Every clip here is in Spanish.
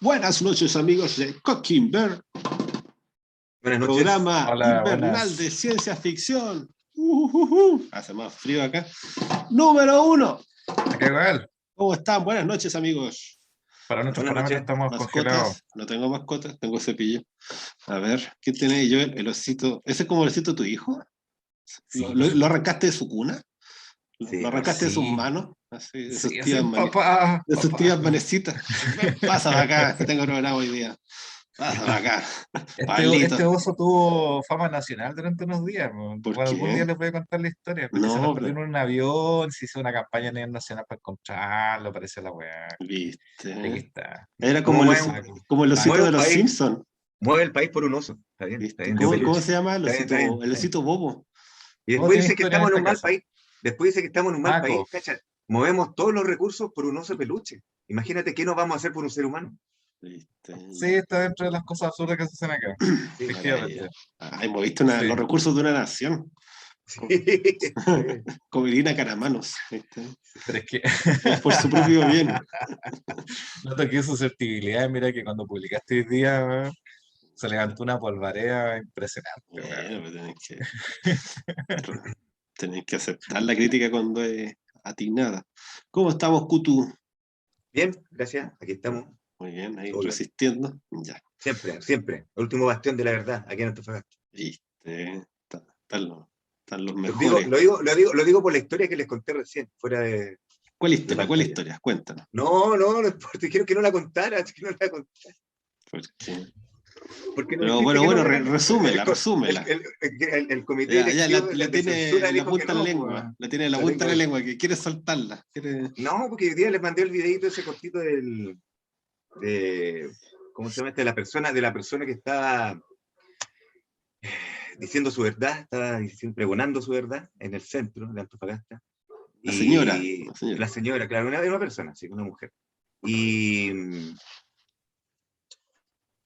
Buenas noches, amigos de Cooking Bear. Buenas noches. Programa Hola, invernal buenas. de ciencia ficción. Hace más frío acá. Número 1. Acá igual. ¿Cómo están? Buenas noches, amigos. Para nuestros Buenas parámetros noches. estamos congelados. Mascotas. No tengo mascotas, tengo cepillo. A ver, ¿qué tenéis, Joel? El osito. ¿Ese es como el osito de tu hijo? Sí, ¿Lo arrancaste de su cuna? Sí, ¿Lo arrancaste de sus sí. manos? Así, de sus Sí, tías, así, papá, de sus papá. tías manecitas. Pasa para acá, que tengo programa hoy día. Pasa para acá. Pablito. Este oso tuvo fama nacional durante unos días. ¿Por Bueno, algún día qué? les voy a contar la historia, porque se No, nos perdió pero en un avión, se hizo una campaña a nivel nacional para encontrarlo, parece la weá. viste. Y aquí está. Era ¿Cómo como el osito mueve de un los país? Simpsons. Mueve el país por un oso. Está ¿Viste? bien, de ¿Cómo peluche. se llama? Está bien, está bien, El está bien. osito bobo. Y Todo después tiene dice que historia en estamos en esta un mal casa. país. Después dice que estamos en un mal Paco. país, cacha. Movemos todos los recursos por un oso peluche. Imagínate qué nos vamos a hacer por un ser humano. ¿Viste? Sí, está dentro de las cosas absurdas que se hacen acá. Sí, Efectivamente. Ay, moviste Sí. los recursos de una nación. sí. Como Irina Caramanos. ¿Viste? Pero es que Por su propio bien. noto que susceptibilidad, mira que cuando publicaste hoy día, weón, se levantó una polvareda impresionante, weón. Bueno, tenéis que aceptar la crítica cuando es atinada. ¿Cómo estamos, Kutu? Bien, gracias. Aquí estamos. Muy bien, ahí Todo bien. resistiendo. Ya. Siempre, siempre. El último bastión de la verdad, aquí en Antofagasta. ¿Viste? Están los Lo mejores. digo por la historia que les conté recién, fuera de ¿Cuál historia? ¿Cuál pantalla. historia? Cuéntanos. No importa, quiero que no la contaras, que no la contaras. Porque no Pero dijiste que no, resúmela. el comité Ya, directivo la de censura tiene en la dijo que punta de la no, lengua. La tiene en la la punta de la lengua. lengua, que quiere soltarla. No, porque hoy día les mandé el videito ese cortito ¿cómo se llama? De la persona que estaba diciendo su verdad, estaba pregonando su verdad en el centro de Antofagasta. La señora. La señora, claro, una persona, sí, una mujer.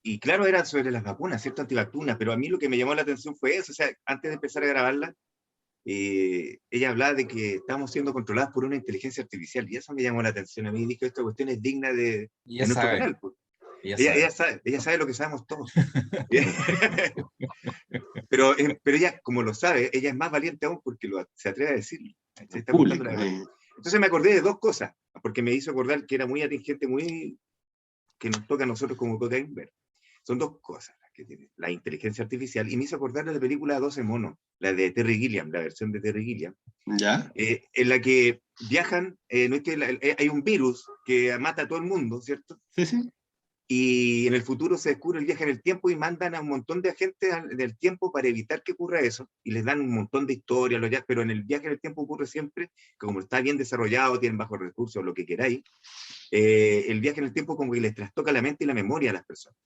Y claro, era sobre las vacunas, ¿cierto? Antivacunas, pero a mí lo que me llamó la atención fue eso, o sea, antes de empezar a grabarla, ella hablaba de que estábamos siendo controladas por una inteligencia artificial, y eso me llamó la atención a mí, dije, esta cuestión es digna de Ya nuestro sabe, canal. Pues. ya Ella sabe lo que sabemos todos. pero ella, como lo sabe, ella es más valiente aún porque se atreve a decirlo. Se está buscando la verdad. Entonces me acordé de dos cosas, porque me hizo acordar que era muy atingente, que nos toca a nosotros como Cocaine ver. Son dos cosas las que tiene la inteligencia artificial, y me hizo acordar de la película 12 monos, la de Terry Gilliam, la versión de Terry Gilliam, ¿Ya? en la que viajan, no es que hay un virus que mata a todo el mundo, ¿cierto? Sí, sí. Y en el futuro se descubre el viaje en el tiempo y mandan a un montón de agentes del tiempo para evitar que ocurra eso, y les dan un montón de historias, pero en el viaje en el tiempo ocurre siempre que como está bien desarrollado, tienen bajos recursos, lo que queráis, el viaje en el tiempo como que les trastoca la mente y la memoria a las personas.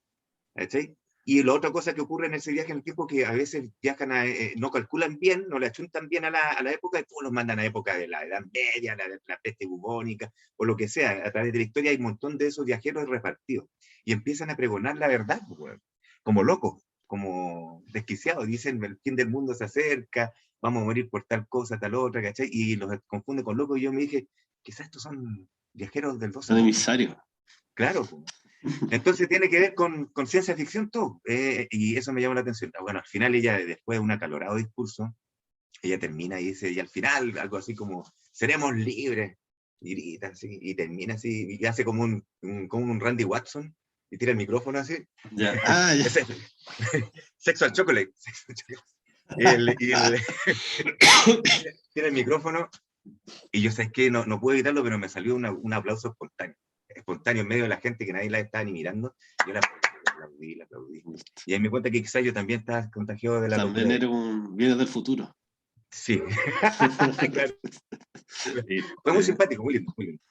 ¿Cachai? Y la otra cosa que ocurre en ese viaje en el tiempo que a veces viajan no calculan bien, no le achuntan bien a la época, y todos los mandan a época de la Edad Media, la peste bubónica, o lo que sea. A través de la historia hay un montón de esos viajeros repartidos. Y empiezan a pregonar la verdad, pues, como locos, como desquiciados. Dicen, el fin del mundo se acerca, vamos a morir por tal cosa, tal otra, ¿cachai? Y los confunde con locos. Y yo me dije, quizás estos son viajeros del 12 Son emisarios. Claro, pues. Entonces tiene que ver con ciencia ficción todo, y eso me llama la atención. Bueno, al final ella, después de un acalorado discurso, ella termina y dice, y al final algo así como, seremos libres, y grita así, y termina así, y hace como un Randy Watson, y tira el micrófono así. Ya. Ah, ya. Sexual chocolate. Tira el micrófono, y yo sé que no puedo evitarlo, pero me salió un aplauso espontáneo en medio de la gente que nadie la estaba ni mirando. Yo la aplaudí. Y ahí me cuenta que quizás yo también estaba contagiado de la También locura. vienes del futuro. Sí. Claro. Fue muy simpático, muy lindo, muy lindo.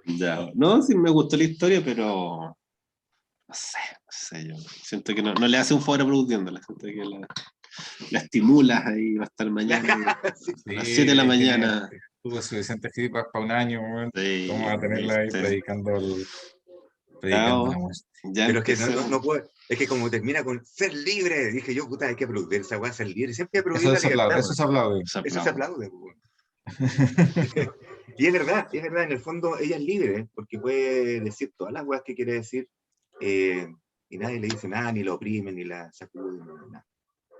Ya. No, sí me gustó la historia, pero no sé, yo siento que no le hace un favor aplaudiéndola, siento que la estimulas ahí, va a estar mañana Sí. a las 7 de la mañana. Tuvo suficiente feedback para un año, weón. Sí, Vamos a tenerla ahí predicando la muerte. Ya Pero es que empezó. no puedo, es que como termina con ser libre, dije yo, puta, hay que aplaudir esa weá, ser libre, siempre aplaudir Eso la se aplaude, libertad. eso se aplaude. Eso se aplaude. Y es verdad, en el fondo ella es libre, ¿eh? Porque puede decir todas las weas que quiere decir, eh, y nadie le dice nada, ni la oprime, ni la sacude, ni nada.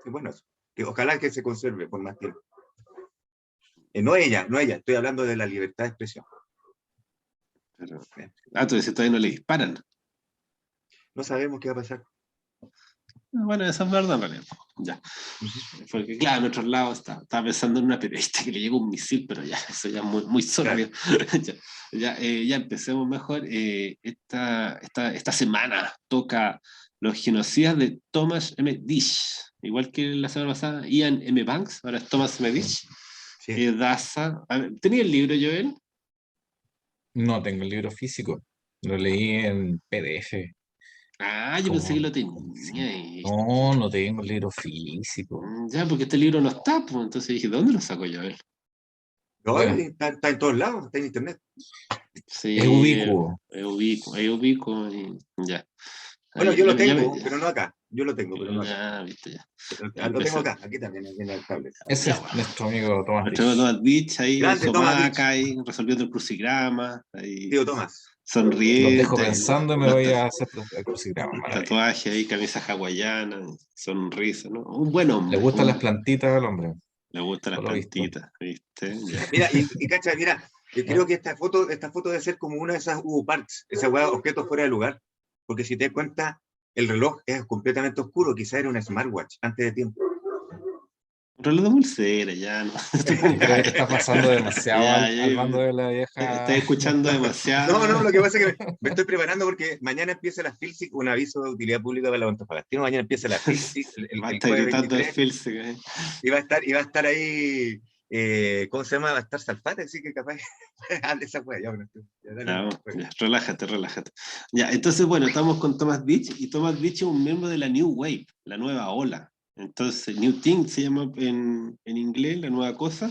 Y bueno, eso. Que ojalá que se conserve por más tiempo. No ella, estoy hablando de la libertad de expresión. Pero, tú dices, todavía no le disparan. No sabemos qué va a pasar. Bueno, eso es verdad, en realidad. Ya. Porque, claro, en otros lados estaba pensando en una periodista que le llegó un misil, pero ya, eso ya es muy, muy sólido. Ya empecemos mejor. Esta semana toca Los genocidas de Thomas M. Dish. Igual que la semana pasada, Ian M. Banks, ahora es Thomas M. Dish. Sí. Daza. ¿Tenía el libro, Joel? No tengo el libro físico. Lo leí en PDF. Yo pensé que Como, lo como que tenía. sí. No, no tengo el libro físico. Ya, porque este libro no está, pues. Entonces dije, ¿de dónde lo saco yo? No, Bueno, está en todos lados, está en internet. es Sí, ubicuo. ubico y ya. Bueno, Ya, yo lo ya, tengo, pero no acá. Yo lo tengo, pero no acá. ya, viste, ya. Pero, Ya lo tengo empecé. acá, aquí también, en el tablet. Ese Ya, es bueno. nuestro amigo Tomás Nuestro amigo Dich. Tomás Beach ahí en Grande su Thomas Beach, hamaca, ahí resolviendo el crucigrama, ahí tío Tomás. Los dejo sonriente, pensando y me los, voy a hacer el crucigrama. los Maravilla. tatuajes ahí, camisa hawaiana, sonrisa, ¿no? Un buen Le hombre, gustan las plantitas al hombre, le gustan las por lo visto. plantitas, ¿viste? Ya. Mira, y cacha, mira, yo ¿Ah? creo que esta foto debe ser como una de esas Hugo Parks, esa weá, objetos fuera de lugar. Porque si te das cuenta, el reloj es completamente oscuro, quizá era una smartwatch antes de tiempo. Un reloj de pulsera, ya, ¿no? Yo creo que te estás pasando demasiado Ya, al bando de la estás vieja. escuchando No, demasiado. no, lo que pasa es que me estoy preparando porque mañana empieza la FILSIC, un aviso de utilidad pública para los antofagastinos. Mañana empieza la FILSIC, Va a el estar jueves gritando el 23, Filse, y va a estar ahí, ¿cómo se llama? Va a estar Salfate, así que capaz, esa fue, ya, bueno, ya, dale, Ya, pues. ya, relájate, relájate. Ya, entonces, bueno, estamos con Thomas Beach y Thomas Beach es un miembro de la New Wave, la nueva ola. Entonces, New Thing se llama en inglés, la nueva cosa.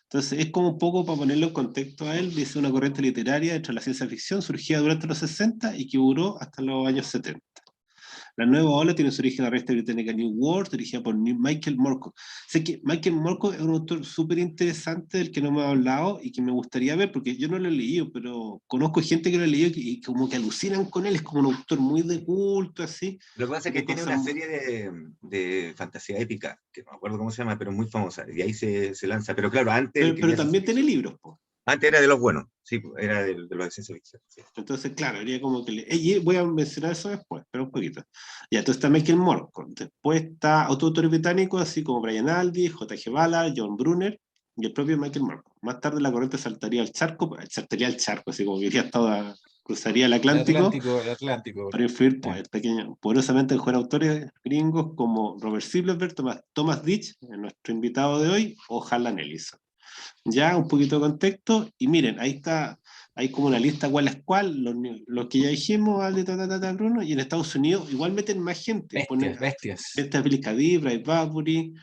Entonces, es como un poco para ponerlo en contexto a él, dice una corriente literaria dentro de la ciencia ficción surgida durante los 60 y que duró hasta los años 70. La nueva ola tiene su origen en la revista británica New World, dirigida por Michael Moorcock. Sé que Michael Moorcock es un autor súper interesante del que no me ha hablado y que me gustaría ver, porque yo no lo he leído, pero conozco gente que lo ha leído y como que alucinan con él, es como un autor muy de culto, así. Lo que pasa es que Tiene tiene cosas... una serie de fantasía épica, que no me acuerdo cómo se llama, pero muy famosa, y ahí se lanza. Pero claro, antes él Pero quería ciencia también tiene ficción. libros, po. Antes era de los buenos, sí, era de los de ciencia ficción. Sí. Entonces, claro, haría como que... voy a mencionar eso después, pero un poquito. Ya, entonces está Michael Moorcock. Después está otro autor británico, así como Brian Aldiss, J.G. Ballard, John Brunner y el propio Michael Moorcock. Más tarde la corriente saltaría al charco, así como que iría toda, cruzaría el Atlántico El Atlántico. para influir Ya. poderosamente en jugar autores gringos como Robert Silverberg, Thomas Ditch, nuestro invitado de hoy, o Harlan Ellison. Ya, un poquito de contexto, y miren, ahí está, hay como una lista cuál es cuál, los que ya dijimos, Bruno, y en Estados Unidos igual meten más gente, ponen Bestias, bestias. Venta Philip K. Dick, Ray Bradbury,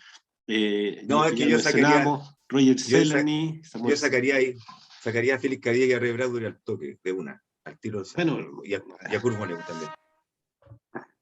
No, los es que que ya mencionamos, Roger yo, sa- Zeleny, yo Samuel... sacaría a Félix Cadilla y a Ray Bradbury al toque, de una, al tiro lo saco. Bueno, Y a Kurt Vonnegut también.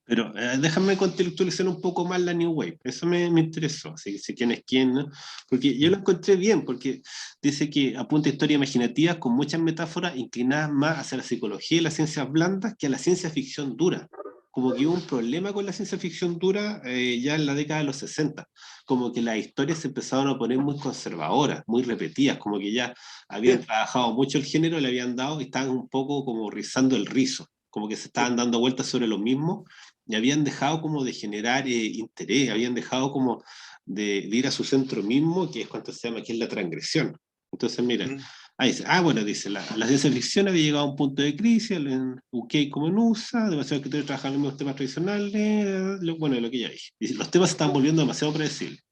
pero déjame contextualizar un poco más la New Wave, eso me interesó, si quién es quién, ¿no? Porque yo lo encontré bien, porque dice que apunta a historias imaginativas con muchas metáforas inclinadas más hacia la psicología y las ciencias blandas que a la ciencia ficción dura. Como que hubo un problema con la ciencia ficción dura ya en la década de los 60, como que las historias se empezaron a poner muy conservadoras, muy repetidas, como que ya habían Sí, trabajado mucho el género, le habían dado y estaban un poco como rizando el rizo, como que se estaban sí. dando vueltas sobre lo mismo y habían dejado como de generar interés, habían dejado como de ir a su centro mismo, que es cuanto se llama, que es la transgresión. Entonces, mira, Mm. ahí dice, bueno, dice, la ciencia ficción había llegado a un punto de crisis, en UK como en USA, demasiado escritores trabajan en los temas tradicionales, bueno, lo que ya dije. Dice, los temas se estaban volviendo demasiado predecibles.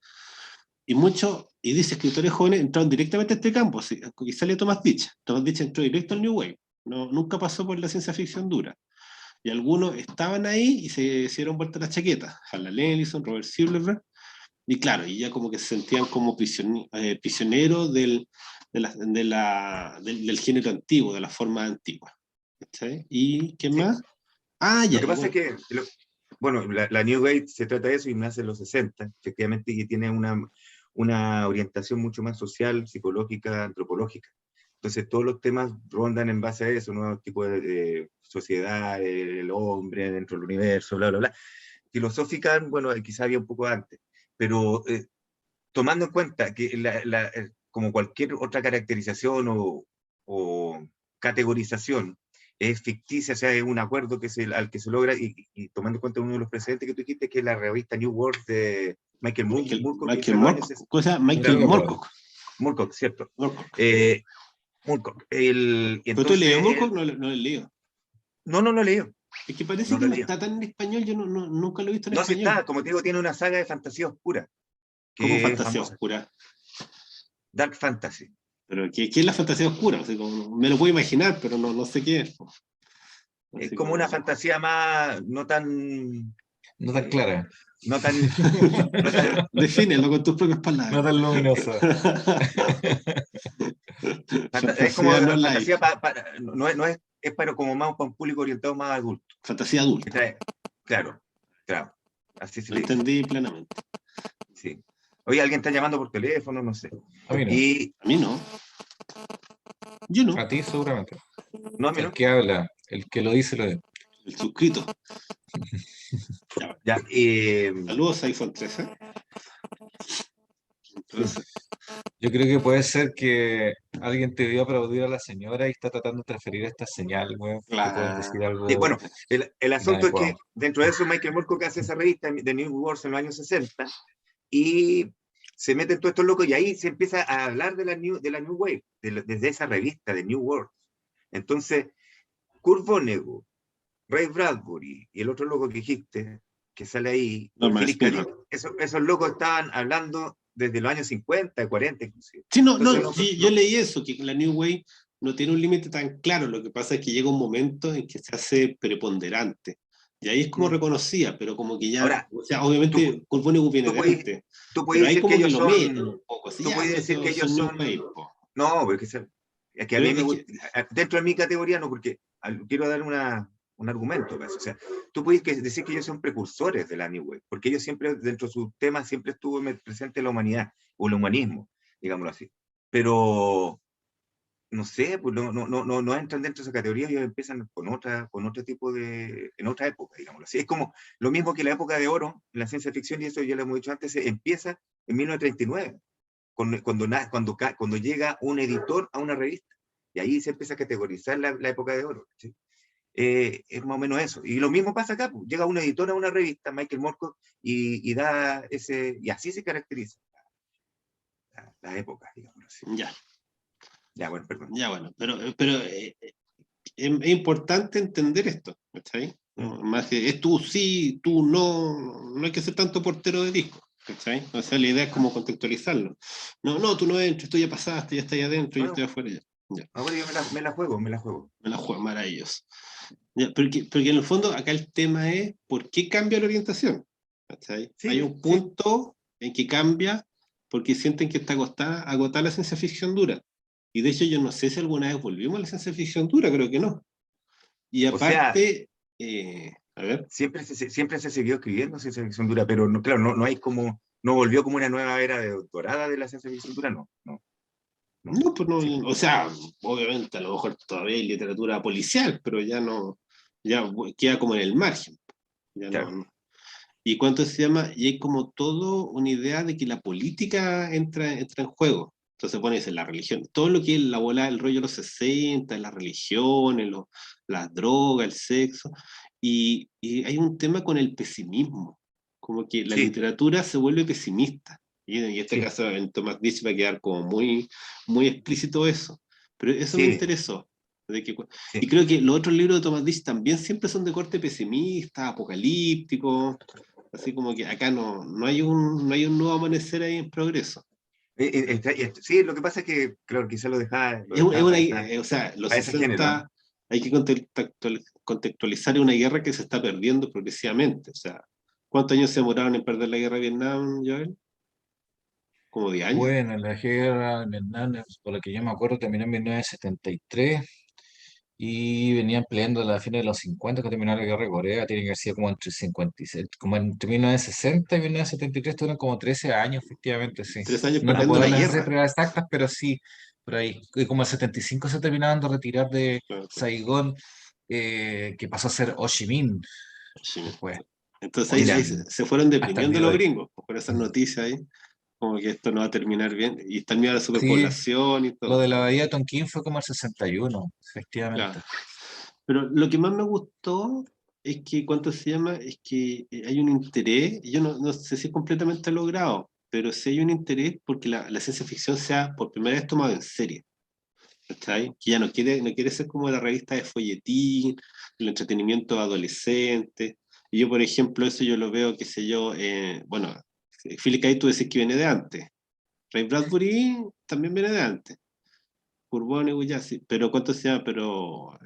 Y muchos, y dice, escritores jóvenes entraron directamente a este campo, y sale Thomas Ditch. Thomas Ditch entró directo al New Wave, no, nunca pasó por la ciencia ficción dura. Y algunos estaban ahí y se hicieron vuelta la chaqueta. Harlan Ellison, Robert Silverberg. Y claro, y ya como que se sentían como prisioneros del género antiguo, de la forma antigua. ¿Sí? ¿Y qué Sí. más? Lo Ya, que y pasa es bueno, que, bueno, la New Wave se trata de eso y nace en los 60, efectivamente, y tiene una orientación mucho más social, psicológica, antropológica. Entonces todos los temas rondan en base a eso, nuevos tipos de sociedad, el hombre dentro del universo, bla, bla, bla. Filosófica, bueno, quizá había un poco antes, pero tomando en cuenta que como cualquier otra caracterización o categorización es ficticia, o sea, es un acuerdo al que se logra, y tomando en cuenta uno de los precedentes que tú dijiste, que es la revista New World de Michael Moorcock, que hizo en los años 60. Cosa, Michael Moorcock. Moorcock, cierto. Moorcock. Moorcock. ¿Pero tú leído Moorcock? No lo he leído. No lo leí. Es que parece No que lo no leí. está tan en español, yo nunca lo he visto en No, sí español. está, como te digo, tiene una saga de fantasía oscura. ¿Cómo Que es fantasía famosa. oscura? Dark Fantasy. Pero ¿qué es la fantasía oscura? O sea, me lo puedo imaginar, pero no sé qué es. Es como una fantasía más, no tan clara. no tan, no tan Defínelo con tus propias palabras. No tan luminosa. es como Fantasía no fantasía light. no es para como más para un público orientado más adulto. Fantasía adulta. Claro. Así se Lo le dice. entendí plenamente. Sí. Oye, alguien está llamando por teléfono, no sé. A mí no. A mí no. Yo no. A ti seguramente. No, a mí no. El que habla, el que lo dice, lo dice. El suscrito. Ya, Saludos a iPhone 13. Entonces, yo creo que puede ser que alguien te dio a aplaudir a la señora y está tratando de transferir esta señal, weón. claro. Que puedes decir algo. bueno, el asunto es inadecuado. que dentro de eso Michael Moorcock hace esa revista de New World en los años 60 y se meten todos estos locos y ahí se empieza a hablar de la New Wave, desde esa revista de New World. Entonces, Kurt Vonnegut, Ray Bradbury y el otro loco que dijiste, que sale ahí, Philip K. Dick, esos locos estaban hablando desde los años 50, 40 inclusive. Sí, yo leí eso, que la New Wave no tiene un límite tan claro, lo que pasa es que llega un momento en que se hace preponderante. Y ahí es como reconocía, pero como que ya, ahora, o sea, obviamente Kurt Vonnegut viene de antes. Tú puedes decir que ellos son, un poco, así, tú puedes decir que ellos son, no, porque es que a mí me gusta, dentro de mi categoría no, porque quiero dar un argumento, o sea, tú puedes decir que ellos son precursores de la New Wave, porque ellos siempre, dentro de sus temas, siempre estuvo presente la humanidad, o el humanismo, digámoslo así, pero no sé, pues no entran dentro de esa categoría, ellos empiezan con otro tipo en otra época, digámoslo así. Es como lo mismo que la época de oro en la ciencia ficción, y eso ya lo hemos dicho antes, empieza en 1939, cuando llega un editor a una revista, y ahí se empieza a categorizar la época de oro. ¿Sí? Es más o menos eso. Y lo mismo pasa acá, pues. Llega un editor a una revista, Michael Moorcock, y da y así se caracteriza la época, digámoslo así. Ya, bueno, perdón. Ya, bueno, pero es importante entender esto, ¿cachai? Más que es tú sí, tú no hay que ser tanto portero de disco, ¿cachai? O sea, la idea es como contextualizarlo. No, tú no entras, tú ya pasaste, ya estás ahí adentro, yo estoy afuera ya. Ahora yo me la juego. Me la juego, maravilloso. Ya, porque en el fondo acá el tema es ¿por qué cambia la orientación? ¿Cachai? Sí, hay un punto en que cambia porque sienten que está agotada la ciencia ficción dura. Y de hecho yo no sé si alguna vez volvimos a la ciencia ficción dura, creo que no. Y aparte, a ver. Siempre se siguió escribiendo ciencia ficción dura, pero claro, no hay como, no volvió como una nueva era dorada de la ciencia ficción dura, no. No, pues no, sí. O sea, obviamente a lo mejor todavía hay literatura policial, pero ya queda como en el margen. Ya claro. No. ¿Y cuánto se llama? Y hay como todo una idea de que la política entra en juego. Entonces pone la religión, todo lo que es la bola, el rollo de los 60, las religiones, las drogas, el sexo, y hay un tema con el pesimismo, como que la literatura se vuelve pesimista, y en este caso en Thomas Ditch va a quedar como muy, muy explícito eso, pero eso me interesó. Y creo que los otros libros de Thomas Ditch también siempre son de corte pesimista, apocalíptico, así como que acá no hay un nuevo amanecer ahí en progreso. Sí, lo que pasa es que, claro, quizá lo dejaba. O sea, los 60 hay que contextualizar en una guerra que se está perdiendo progresivamente. O sea, ¿cuántos años se demoraron en perder la guerra de Vietnam, Joel? ¿Como 10 años? Bueno, la guerra de Vietnam, por lo que yo me acuerdo, terminó en 1973 y venían peleando a la fin de los 50 que terminó la guerra de Corea. Tiene que haber sido como entre 56, como entre 1960 y 1973, tuvieron como 13 años, efectivamente, sí. 3 años No te perdiendo puedo la dar las guerra. cifras exactas, pero sí, por ahí. Y como el 75 se terminaban de retirar de Claro, Saigón, que pasó a ser Ho Chi Minh sí. después. Entonces ahí, Mira, se fueron Hasta el deprimiendo día de los hoy. gringos por esas noticias ahí, como que esto no va a terminar bien, y está el miedo a la Sí, superpoblación y lo todo. de la bahía de Tonquín fue como el 61, Claro. efectivamente. Pero lo que más me gustó es que, ¿cuánto se llama? Es que hay un interés, y yo no sé si es completamente logrado, pero sí hay un interés porque la ciencia ficción sea por primera vez tomada en serio. ¿Cachai? Que ya no quiere ser como la revista de folletín, el entretenimiento adolescente. Y yo, por ejemplo, eso yo lo veo, qué sé yo, bueno, Philip K. tú decís que viene de antes. Ray Bradbury también viene de antes. Bourbon y Buyasi, pero ¿cuánto sea? Pero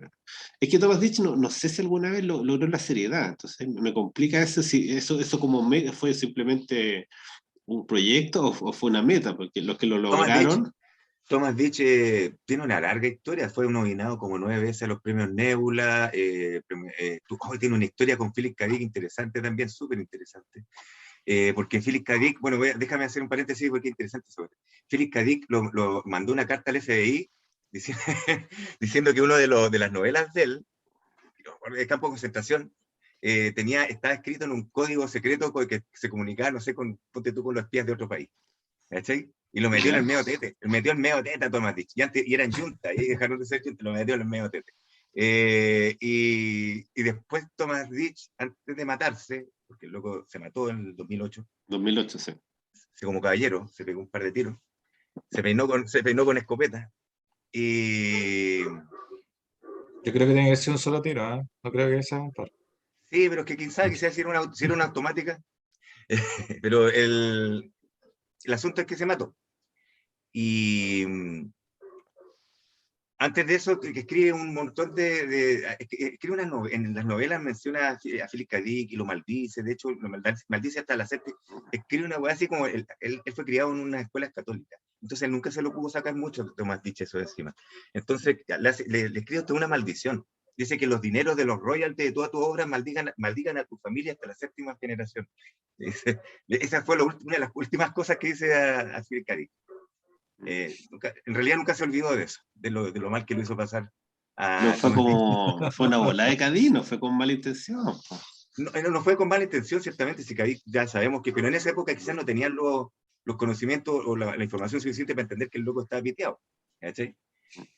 es que Thomas Ditch no sé si alguna vez logró la seriedad, entonces me complica eso, si eso como fue simplemente un proyecto o fue una meta, porque los que lo Thomas Ditch, lograron, Thomas Ditch tiene una larga historia, fue nominado como 9 veces a los premios Nebula, tiene una historia con Philip K. Dick interesante también, súper interesante. Porque Philip K. Dick, bueno, déjame hacer un paréntesis porque es interesante sobre. Philip K. Dick lo mandó una carta al FBI diciendo, diciendo que uno de las novelas de él, el campo de concentración, estaba escrito en un código secreto que se comunicaba, no sé, ponte tú, con los espías de otro país. ¿Cachai? Y lo metió en el ya, medio tete, metió en el medio tete a Thomas Ditch, y eran junta, y dejaron de ser junta, lo metió en el medio tete. Y después Thomas Ditch, antes de matarse, porque el loco se mató en el 2008, 2008, sí. como caballero, se pegó un par de tiros, se peinó con escopeta, y Yo creo que tiene que ser un solo tiro, ¿eh? No creo que sea un par. sí, pero es que quién sabe, quizás si era una automática, pero el asunto es que se mató. Y antes de eso, que escribe un montón escribe en las novelas menciona a Philip K. Dick y lo maldice, de hecho, lo maldice hasta la séptima. Escribe una weá así como él fue criado en una escuela católica, entonces él nunca se lo pudo sacar mucho, Thomas Ditch, eso de encima. Entonces le escribe toda una maldición. Dice que los dineros de los royalties de toda tu obra maldigan a tu familia hasta la séptima generación. Esa fue una de las últimas cosas que dice a Philip K. Dick. En realidad nunca se olvidó de eso, de lo mal que lo hizo pasar No a fue Thomas Ditch. como, no fue una bola de Cadí, no fue con mala intención, po. No fue con mala intención, ciertamente, si ya sabemos que, pero en esa época quizás no tenían los conocimientos o la información suficiente para entender que el loco estaba piteado. ¿Cachai?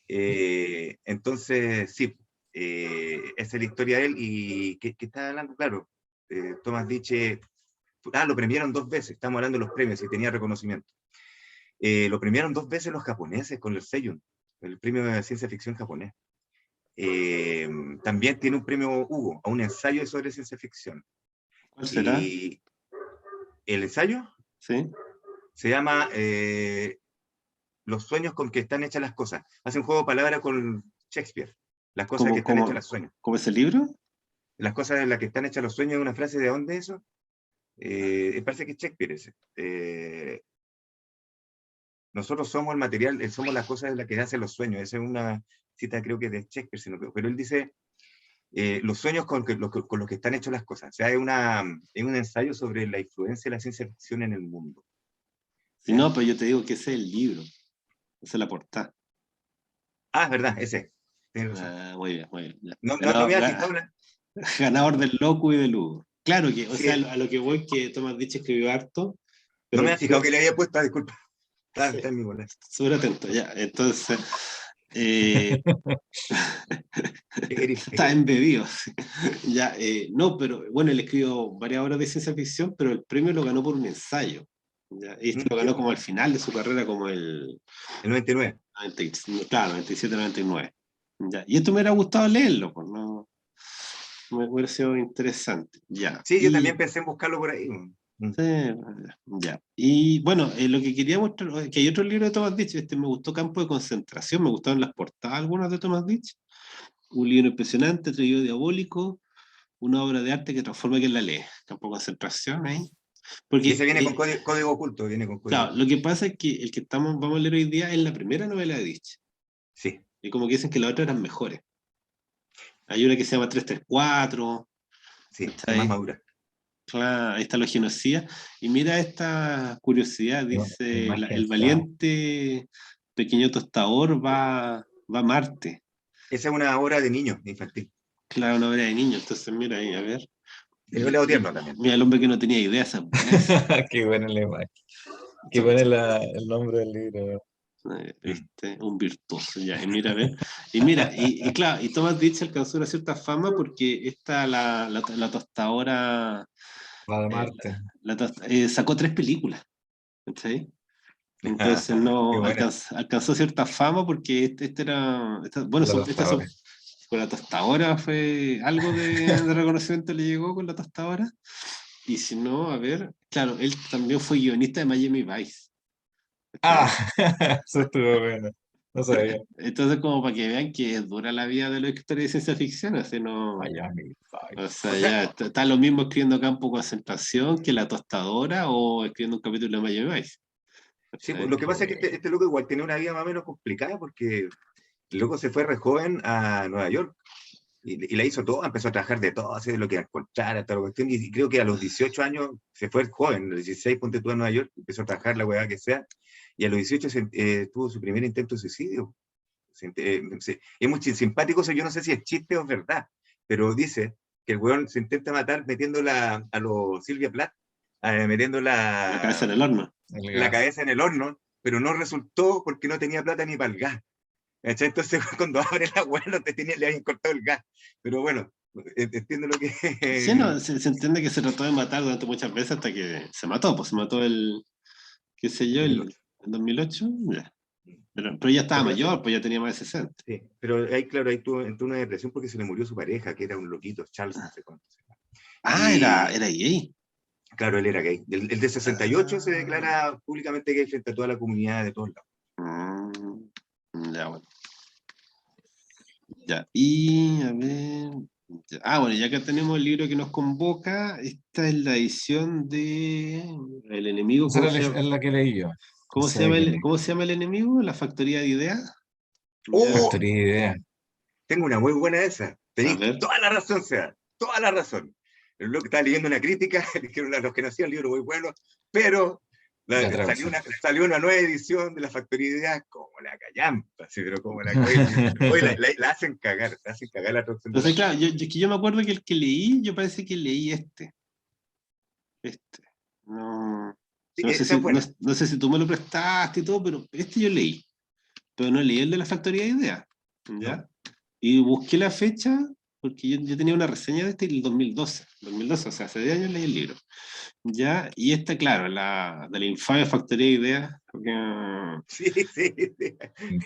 Entonces, sí, esa es la historia de él y que está hablando, claro, Thomas Ditch, lo premiaron 2 veces, estamos hablando de los premios y tenía reconocimiento. Lo premiaron 2 veces los japoneses con el Seiyun, el premio de ciencia ficción japonés. También tiene un premio Hugo a un ensayo sobre ciencia ficción. ¿Cuál será? Y el ensayo ¿Sí? se llama Los sueños con que están hechas las cosas. Hace un juego de palabras con Shakespeare. Las cosas que ¿Cómo, están hechas cómo, los sueños. cómo ese libro? Las cosas en las que están hechas los sueños es una frase de dónde eso. Parece que es Shakespeare ese. Nosotros somos el material, somos las cosas en las que hacen los sueños. Esa es una cita, creo que de Shakespeare, pero él dice los sueños con los que están hechas las cosas. O sea, es un ensayo sobre la influencia de la ciencia ficción en el mundo. Si no, pero yo te digo que ese es el libro, esa es la portada. Es verdad, ese. Tienes razón. Muy bien, muy bien. Ya. No me ha fijado. Ganador del Loco y del Hugo. Claro que, o sea, Sí, a lo que voy, que Thomas Ditch escribió harto, no pero me ha fijado que le había puesto, disculpa. Está en mi bola. súper atento, ya. Entonces, eh, está Eres. embebido. Sí. Ya, no, pero bueno, él escribió varias obras de ciencia ficción, pero el premio lo ganó por un ensayo. ¿Ya? Y este lo ganó como al final de su carrera, como el El 99. 90, claro, 97-99. Ya. Y esto me hubiera gustado leerlo, pues no me hubiera sido interesante. Ya. Sí, yo también Y pensé en buscarlo por ahí. sí, ya. Y bueno, lo que quería mostrar es que hay otro libro de Thomas Ditch, me gustó Campo de Concentración, me gustaron las portadas algunas de Thomas Ditch, un libro impresionante, atrevido diabólico, una obra de arte que transforma quien la lee, Campo de Concentración ahí. Y ese Porque, viene con código oculto, viene con código claro, lo oculto. que pasa es que el que vamos a leer hoy día es la primera novela de Ditch, Sí, y como que dicen que las otras eran mejores. Hay una que se llama 334, sí, está es más ahí. madura. Claro, ahí está la genocida. Y mira esta curiosidad, No, es dice más el pensado. valiente pequeño tostador va a Marte. Esa es una obra de niños infantil. Claro, una obra de niño. Entonces, mira ahí, a ver. Es lado tierno también. Mira, el hombre que no tenía idea, esa es buena. Qué buena la imagen. Qué buena el nombre del libro. Un virtuoso, ya, y mira, ve. Y mira, y claro, y Thomas Ditch alcanzó una cierta fama porque la tostadora Va de Marte. sacó 3 películas, ¿sí? Entonces no Qué buena. alcanzó cierta fama porque bueno, con la tostadora fue algo de reconocimiento le llegó con la tostadora. Y si no, a ver, claro, él también fue guionista de Miami Vice. Ah, eso estuvo bueno. No sabía. Entonces, como para que vean que es dura la vida de los escritores de ciencia ficción, así no. Miami O Vice. sea, O sea, ya está lo mismo escribiendo Campo de Concentración que La Tostadora o escribiendo un capítulo de Miami Vice. sí, ¿Cachai? lo que pasa es que este loco igual tiene una vida más o menos complicada porque el loco se fue re joven a Nueva York y la hizo todo, empezó a trabajar de todo, así de lo que encontrara, toda la cuestión, y creo que a los 18 años se fue joven, a los 16 ponte tú a Nueva York, empezó a trabajar la hueá que sea, y a los 18 tuvo su primer intento de suicidio. Es muy simpático, eso yo no sé si es chiste o es verdad, pero dice que el weón se intenta matar metiéndola a los Silvia Plath, metiendo La cabeza en el horno. El la gas. cabeza en el horno, pero no resultó porque no tenía plata ni para el gas. ¿Cachai? Entonces, cuando abre la hueá, no le habían cortado el gas. Pero bueno, entiendo lo que. Sí, no, se entiende que se trató de matar durante muchas veces hasta que se mató, pues se mató qué sé yo, el 2008. Ya. Pero ya estaba Lo que pasa, mayor, pues ya tenía más de 60. sí, pero ahí, claro, ahí entró una depresión porque se le murió su pareja, que era un loquito, Charles, no sé cuánto. Ah, era Y gay. claro, él era gay. El de 68 se declara públicamente gay frente a toda la comunidad de todos lados. Ya, bueno. Ya, y a ver. Bueno, ya que tenemos el libro que nos convoca, esta es la edición de El enemigo. Esa era la que leí yo. ¿Cómo se Esa llama que leí. cómo se llama el enemigo? La factoría de ideas. Ya, ¡Oh! Factoría de idea. Tengo una muy buena esa. a Tenéis ver. toda la razón, sea, toda la razón. El loco estaba leyendo una crítica, dijeron a los que no hacían el libro muy bueno, pero La salió, traducción. salió una nueva edición de la Factoría de Ideas, como la callampa, sí, pero como hoy la hacen cagar, la traducción de la Entonces, claro, yo me acuerdo que el que leí, yo parece que leí este. No, sí, no sé esa si, es buena. no sé si tú me lo prestaste y todo, pero este yo leí. Pero no leí el de la factoría de ideas. ¿No? ¿Ya? Y busqué la fecha, porque yo tenía una reseña de este en el 2012. 2012, o sea, hace 10 años leí el libro. ¿Ya? Y esta, claro, de la infame factoría de ideas, porque, Sí, sí, sí.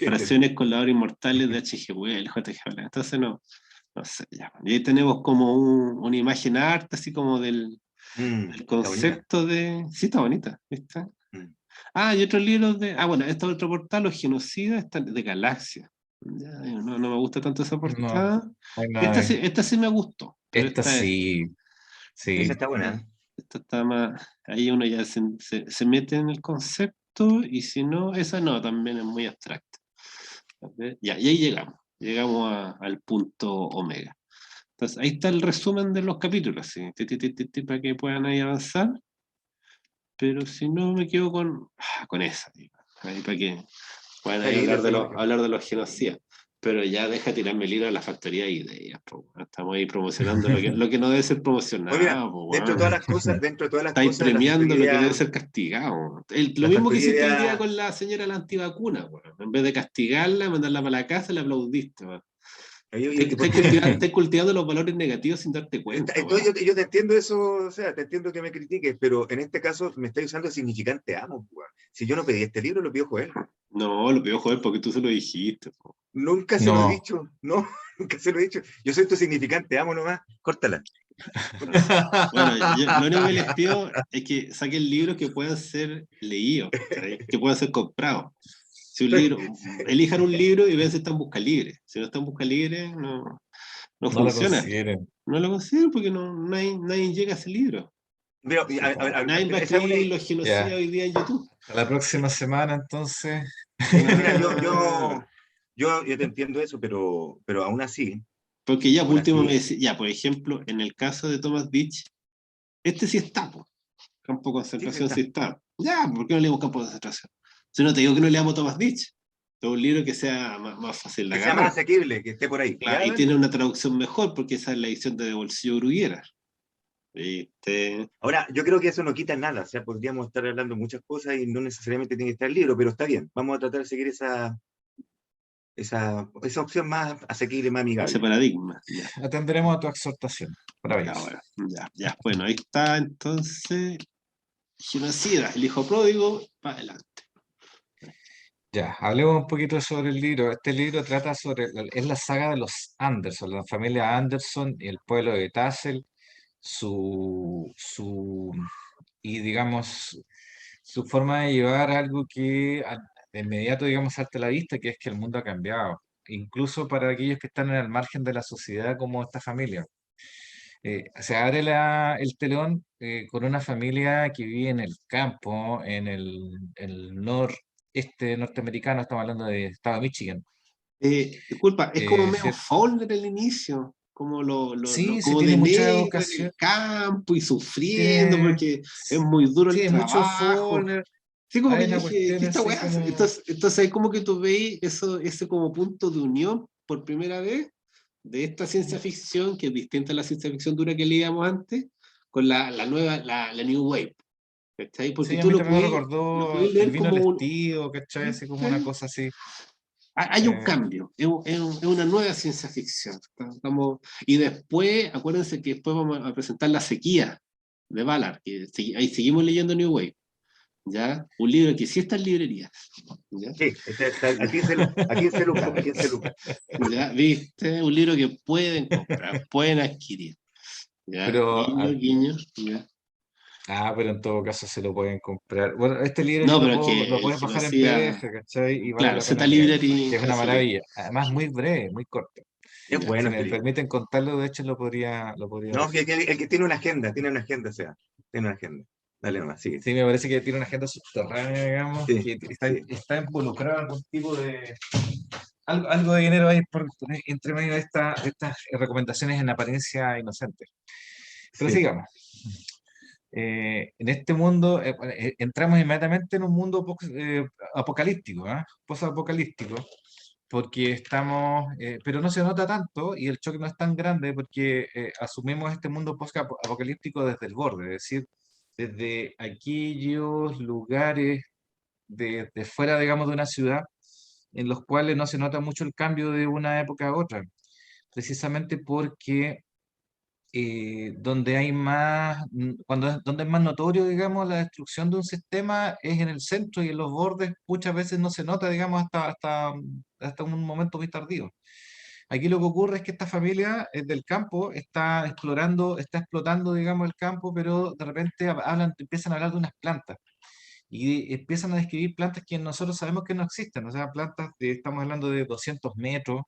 operaciones con la obra inmortales de H.G. Wells, J.G. Wells. Entonces, no sé, ya. Y ahí tenemos como una imagen arte, así como del Está bonita. concepto de. Sí, está bonita, ¿viste? Mm. Y otros libros de. Bueno, este otro portal, Los Genocidas, está de Galaxia. Ya, no me gusta tanto esa No, portada. no hay nada ahí. Esta sí me gustó, pero Esta sí, Esa sí. está buena. esta está más. Ahí uno ya se mete en el concepto, y si no, esa no, también es muy abstracta. A ver, ya, y ahí llegamos. Llegamos al punto omega. Entonces, ahí está el resumen de los capítulos, ¿sí? Para que puedan ahí avanzar. Pero si no, me quedo con esa. Ahí para que puedan Está ahí linda hablar esa imagen. hablar de los genocidas. Pero ya deja tirarme el libro a la factoría de ideas, po. Estamos ahí promocionando lo que no debe ser Pues mira, promocionado, po, dentro de weón. todas las cosas, Estáis de la premiando factoría lo que debe idea, ser castigado. Lo la mismo que factoría hiciste hoy día idea, con la señora la antivacuna, weón. En vez de castigarla, mandarla para la casa, le aplaudiste, weón. porque Estáis cultivando los valores negativos sin darte cuenta, entonces weón. yo te entiendo eso, o sea, te entiendo que me critiques, pero en este caso me estáis usando el significante amo, weón. Si yo no pedí este libro, lo pidió Joel. No, lo pido joder porque tú se lo dijiste, po. Nunca se lo he No. dicho, no, nunca se lo he dicho. Yo soy tu significante amo nomás, córtala. Bueno, lo único que les pido es que saquen libros que puedan ser leídos, ¿cachai? Que puedan ser comprados. Si un libro, elijan un libro y vean si está en busca libre. Si no está en busca libre, no No lo funciona. consideren. No lo considero porque nadie llega a ese libro. Pero, Nadie va a esa es una, escribir los genocidas Ya. hoy día en YouTube. A la próxima semana, entonces. mira, Ah, yo te entiendo eso, pero porque ya por aún último así, ya, por ejemplo, en el caso de Thomas Beach, este sí está, po. Campo de sí, sí concentración sí está. está. Ya, ¿por qué no leemos campo de concentración? Si no te digo que no leamos Thomas Beach. Es un libro que sea más fácil de Que sea más agarrar. asequible, que esté por ahí. Claro, y ¿Ya? tiene una traducción mejor porque esa es la edición de Bolsillo Bruguera. ¿Viste? Ahora, yo creo que eso no quita nada, o sea, podríamos estar hablando muchas cosas y no necesariamente tiene que estar el libro, pero está bien, vamos a tratar de seguir esa opción más asequible, más Ese amigable. paradigma. Ya, Atenderemos a tu exhortación. ya, Maravilloso. bueno, ya. Bueno, ahí está entonces. Genocida, el hijo pródigo, para adelante. Ya, hablemos un poquito sobre el libro. Este libro trata es la saga de los Anderson, la familia Anderson y el pueblo de Tassel, y digamos, su forma de llevar algo que de inmediato, digamos, salta a la vista, que es que el mundo ha cambiado, incluso para aquellos que están en el margen de la sociedad como esta familia. Se abre el telón con una familia que vive en el campo, en el noreste norteamericano, estamos hablando de estado de Michigan. Disculpa, es como medio ¿Cierto? Fowler el inicio, Sí, sí, como tiene de mucha negro en evocación, el campo y sufriendo tiene, porque es muy duro el sí, mucho trabajo. Fowler, Sí, como hay que yo una dije, cuestión ¿qué esta así weá? como, Entonces ahí como que tú veis ese como punto de unión por primera vez de esta ciencia ficción, que es distinta a la ciencia ficción dura que leíamos antes, con la nueva, la New Wave. ¿Cachai? Porque sí, a tú mí también me lo recordó podéis el leer vino como al un... estío, ¿cachai? Así como una ¿cachai? cosa así. Hay un eh, cambio, es una nueva ciencia ficción. Y después, acuérdense que después vamos a presentar La sequía de Ballard, que ahí seguimos leyendo New Wave, ¿ya? Un libro que sí está en librerías, ¿ya? Sí, a 15 lucas, a 15 lucas. ¿Ya? ¿Viste? Un libro que pueden comprar, pueden adquirir, ¿ya? pero Guiño, guiño, ¿ya? pero en todo caso se lo pueden comprar. Bueno, este libro yo No, pero es que lo el puedes bajar en PDF, genocida, ¿cachai? Y vale claro, la Z pena leerlo, Library porque es una SP, maravilla. Además, muy breve, muy corto. Es ¿ya? bueno Si este me libro. permiten contarlo, de hecho lo podría No, que decir. el que tiene una agenda, o sea, tiene una agenda. Dale nomás, sigue. Sí, me parece que tiene una agenda subterránea, digamos, Sí, que sí. está involucrado en algún tipo de... Algo de dinero ahí entre medio de estas recomendaciones en apariencia inocentes. Pero Sí. sigamos. En este mundo, entramos inmediatamente en un mundo apocalíptico, ¿ah? Post-apocalíptico, porque pero no se nota tanto y el choque no es tan grande porque asumimos este mundo post-apocalíptico desde el borde, es decir, desde aquellos lugares de fuera, digamos, de una ciudad en los cuales no se nota mucho el cambio de una época a otra, precisamente porque donde hay más, donde es más notorio, digamos, la destrucción de un sistema es en el centro y en los bordes muchas veces no se nota, digamos, hasta un momento muy tardío. Aquí lo que ocurre es que esta familia del campo está explotando, digamos, el campo, pero de repente empiezan a hablar de unas plantas y empiezan a describir plantas que nosotros sabemos que no existen, o sea, estamos hablando de 200 metros,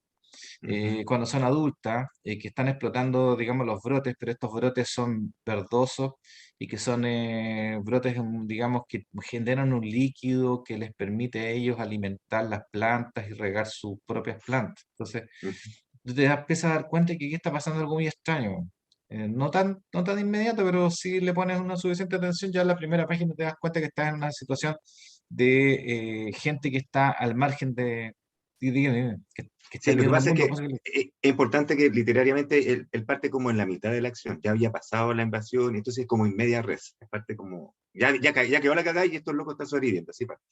Ujú. cuando son adultas, que están explotando, digamos, los brotes, pero estos brotes son verdosos y que son brotes, digamos, que generan un líquido que les permite a ellos alimentar las plantas y regar sus propias plantas. Entonces, Ujú. tú empiezas a dar cuenta de que aquí está pasando algo muy extraño. No tan inmediato, pero si le pones una suficiente atención, ya en la primera página te das cuenta que estás en una situación de gente que está al margen que está Sí, lo que viviendo en un pasa es mundo que posible. es importante que literariamente él parte como en la mitad de la acción. Ya había pasado la invasión, y entonces como en media res. Es parte como, ya quedó la cagada y estos locos están sobreviviendo. Así parte.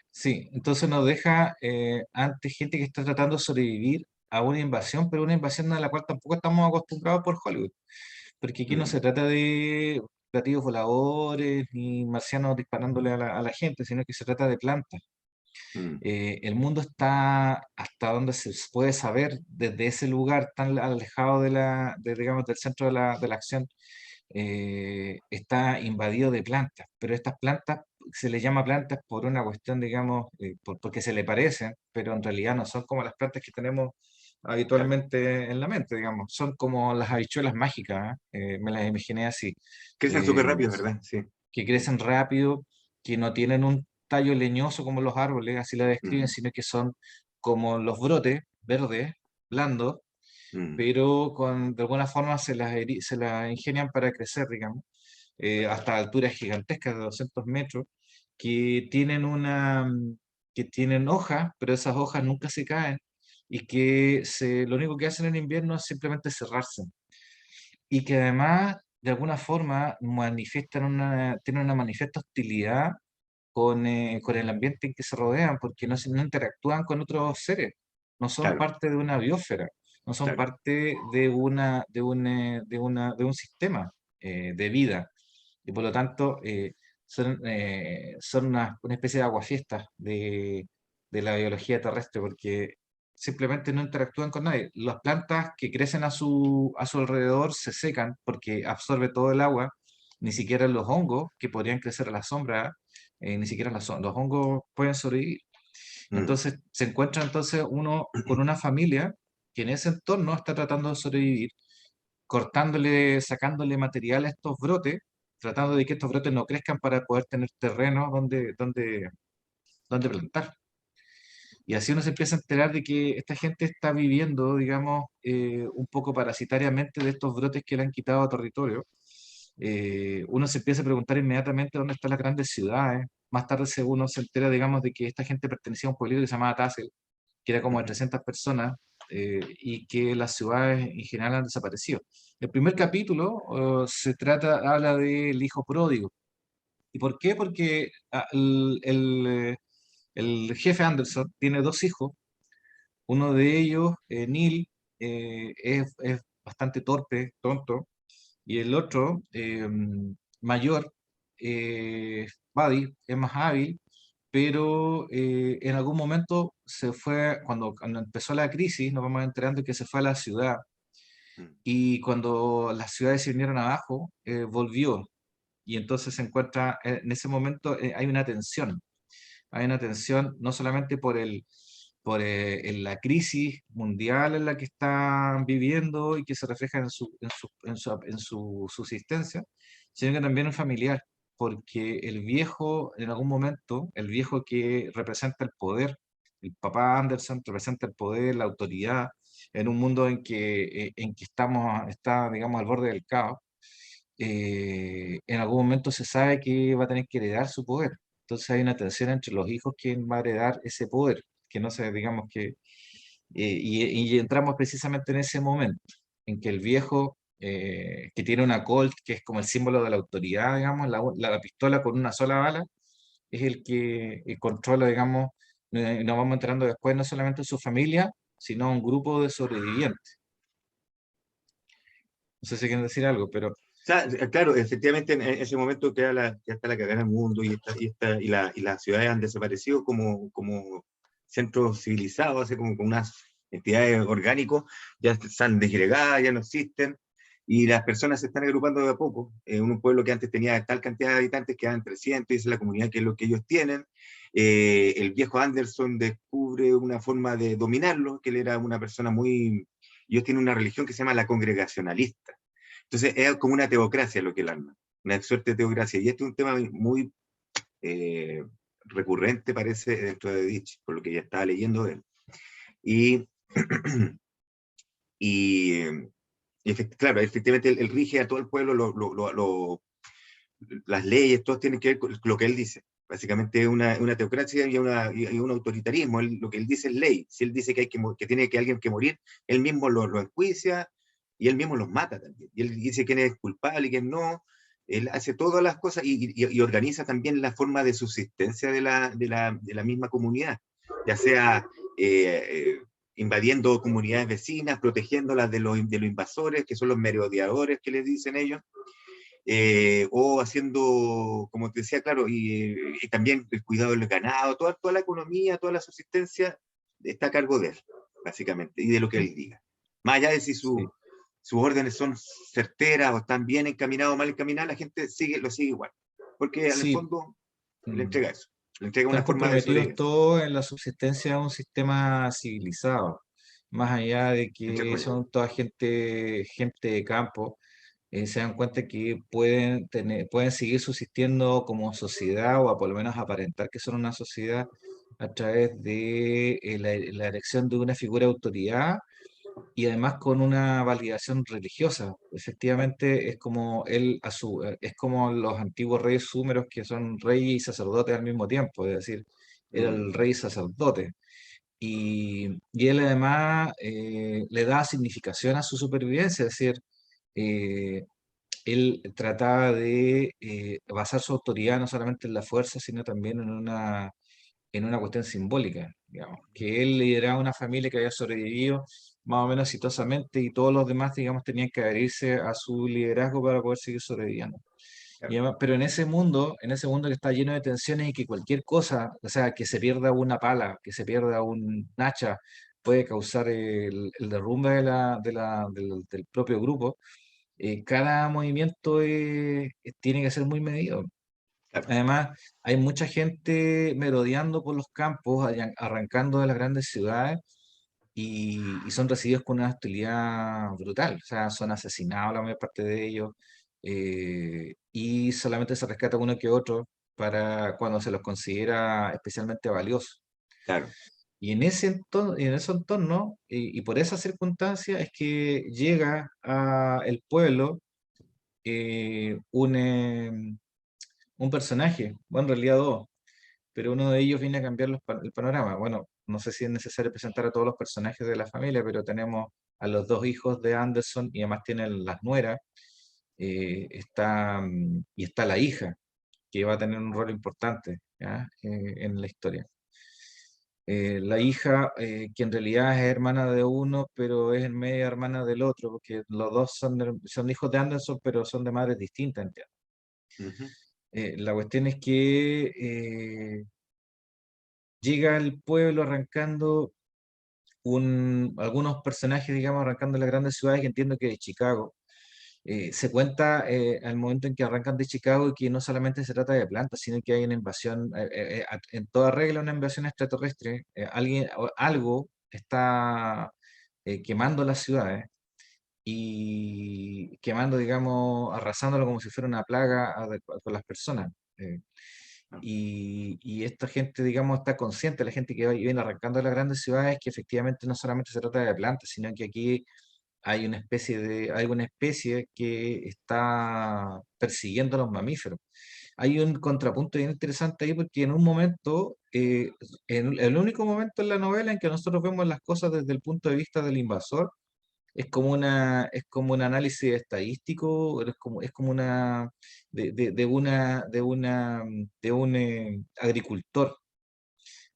Sí, entonces nos deja ante gente que está tratando de sobrevivir a una invasión, pero una invasión a la cual tampoco estamos acostumbrados por Hollywood, porque aquí no Mm, se trata de platillos voladores ni marcianos disparándole a la gente, sino que se trata de plantas. mm. El mundo está, hasta donde se puede saber, desde ese lugar tan alejado digamos, del centro de la acción, está invadido de plantas, pero estas plantas se les llama plantas por una cuestión, digamos, porque se le parecen, pero en realidad no son como las plantas que tenemos Claro. habitualmente en la mente, digamos, son como las habichuelas mágicas, ¿ah? Me las imaginé así, Crecen súper eh, rápido, ¿verdad? Sí. que crecen rápido, que no tienen un tallo leñoso como los árboles, así la describen, Mm, sino que son como los brotes verdes, blandos, mm. pero de alguna forma se las ingenian para crecer, digamos, hasta alturas gigantescas de 200 metros, que tienen que tienen hojas, pero esas hojas nunca se caen y que lo único que hacen en invierno es simplemente cerrarse. Y que además, de alguna forma, tienen una manifiesta hostilidad con el ambiente en que se rodean, porque no interactúan con otros seres, no son Claro, parte de una biosfera, no son claro. parte de un sistema de vida, y por lo tanto son una especie de aguafiestas de la biología terrestre, porque simplemente no interactúan con nadie. Las plantas que crecen a su alrededor se secan porque absorbe todo el agua, ni siquiera los hongos que podrían crecer a la sombra ni siquiera los hongos pueden sobrevivir. Mm. Entonces se encuentra entonces uno con una familia que en ese entorno está tratando de sobrevivir, cortándole, sacándole material a estos brotes, tratando de que estos brotes no crezcan para poder tener terreno donde plantar. Y así uno se empieza a enterar de que esta gente está viviendo, digamos, un poco parasitariamente de estos brotes que le han quitado a territorio. Uno se empieza a preguntar inmediatamente dónde están las grandes ciudades. Más tarde uno se entera, digamos, de que esta gente pertenecía a un pueblito que se llamaba Tassel, que era como de Ujú. 300 personas, y que las ciudades en general han desaparecido. El primer capítulo habla del hijo pródigo. ¿Y por qué? Porque el jefe Anderson tiene dos hijos. Uno de ellos, Neil, es bastante torpe, tonto, y el otro, mayor, Buddy, es más hábil, pero en algún momento se fue, cuando empezó la crisis, nos vamos enterando que se fue a la ciudad, Mm. y cuando las ciudades se vinieron abajo, volvió, y entonces se encuentra, en ese momento hay una tensión no solamente en la crisis mundial en la que están viviendo y que se refleja en su subsistencia, sino que también en familiar, porque el viejo, en algún momento, el viejo que representa el poder, el papá Anderson representa el poder, la autoridad, en un mundo en que está, digamos, al borde del caos, en algún momento se sabe que va a tener que heredar su poder. Entonces hay una tensión entre los hijos quién va a heredar ese poder, que no sé, digamos que, y entramos precisamente en ese momento, en que el viejo, que tiene una Colt, que es como el símbolo de la autoridad, digamos, la pistola con una sola bala, es el que controla, digamos, nos vamos enterando después no solamente su familia, sino un grupo de sobrevivientes. No sé si quieren decir algo, pero O sea, claro, efectivamente en ese momento ya está la cagada en el mundo y las ciudades han desaparecido como centros civilizados, así como unas entidades orgánicos, ya están desgregadas, ya no existen, y las personas se están agrupando de a poco. Un pueblo que antes tenía tal cantidad de habitantes quedan 300, y es la comunidad que es lo que ellos tienen. El viejo Anderson descubre una forma de dominarlo, que él era una persona muy... Ellos tienen una religión que se llama la congregacionalista. Entonces es como una teocracia lo que él arma, una suerte de teocracia. Y este es un tema muy recurrente, parece, dentro de Ditch, por lo que ya estaba leyendo de él. Y, y, claro, efectivamente él rige a todo el pueblo, las leyes, todo tiene que ver con lo que él dice. Básicamente es una teocracia y un autoritarismo. Lo que él dice es ley. Si él dice que tiene que alguien que morir, él mismo lo enjuicia y él mismo los mata también. Y él dice quién es culpable y quién no. Él hace todas las cosas y organiza también la forma de subsistencia de la misma comunidad, ya sea invadiendo comunidades vecinas, protegiéndolas de los invasores, que son los merodeadores que les dicen ellos, o haciendo, como te decía, claro, y también el cuidado del ganado, toda la economía, toda la subsistencia está a cargo de él, básicamente, y de lo que él diga. Más allá de si sí, sus órdenes son certeras o están bien encaminadas o mal encaminadas, la gente lo sigue igual, porque en el sí. fondo le mm, entrega eso, le entrega una Están forma de comprometidos sobrevivencia, todos en la subsistencia de un sistema civilizado, más allá de entre que comillas. son toda gente de campo, se dan cuenta que pueden seguir subsistiendo como sociedad o por lo menos aparentar que son una sociedad a través de la elección de una figura de autoridad y además con una validación religiosa. Efectivamente, es como los antiguos reyes súmeros que son reyes y sacerdotes al mismo tiempo, es decir, era el rey sacerdote. Y él además le da significación a su supervivencia, es decir, eh, él trataba de basar su autoridad no solamente en la fuerza, sino también en una cuestión simbólica, digamos, que él lideraba una familia que había sobrevivido más o menos exitosamente y todos los demás, digamos, tenían que adherirse a su liderazgo para poder seguir sobreviviendo. Y además, pero en ese mundo que está lleno de tensiones y que cualquier cosa, o sea, que se pierda una pala, que se pierda un hacha, puede causar el derrumbe del propio grupo, cada movimiento tiene que ser muy medido. Claro, Además, hay mucha gente merodeando por los campos, arrancando de las grandes ciudades, y son recibidos con una hostilidad brutal. O sea, son asesinados la mayor parte de ellos, y solamente se rescata uno que otro para cuando se los considera especialmente valiosos. claro, En ese entorno, y por esa circunstancia, es que llega a el pueblo un personaje, bueno, en realidad dos, pero uno de ellos viene a cambiar el panorama. Bueno, no sé si es necesario presentar a todos los personajes de la familia, pero tenemos a los dos hijos de Anderson y además tienen las nueras, y está la hija, que va a tener un rol importante, ¿ya? En la historia. La hija, que en realidad es hermana de uno, pero es media hermana del otro, porque los dos son hijos de Anderson, pero son de madres distintas, ¿entiendes? ujú, La cuestión es que llega al pueblo arrancando algunos personajes, digamos, arrancando de las grandes ciudades, que entiendo que de Chicago. Se cuenta al momento en que arrancan de Chicago que no solamente se trata de plantas, sino que hay una invasión, en toda regla una invasión extraterrestre. Alguien, o algo está quemando las ciudades y quemando, digamos, arrasándolo como si fuera una plaga con las personas. no, Y esta gente, digamos, está consciente, la gente que viene arrancando de las grandes ciudades, que efectivamente no solamente se trata de plantas, sino que aquí hay una especie que está persiguiendo a los mamíferos. Hay un contrapunto bien interesante ahí porque en un momento, en el único momento en la novela en que nosotros vemos las cosas desde el punto de vista del invasor, es como un análisis estadístico, es como una de un agricultor,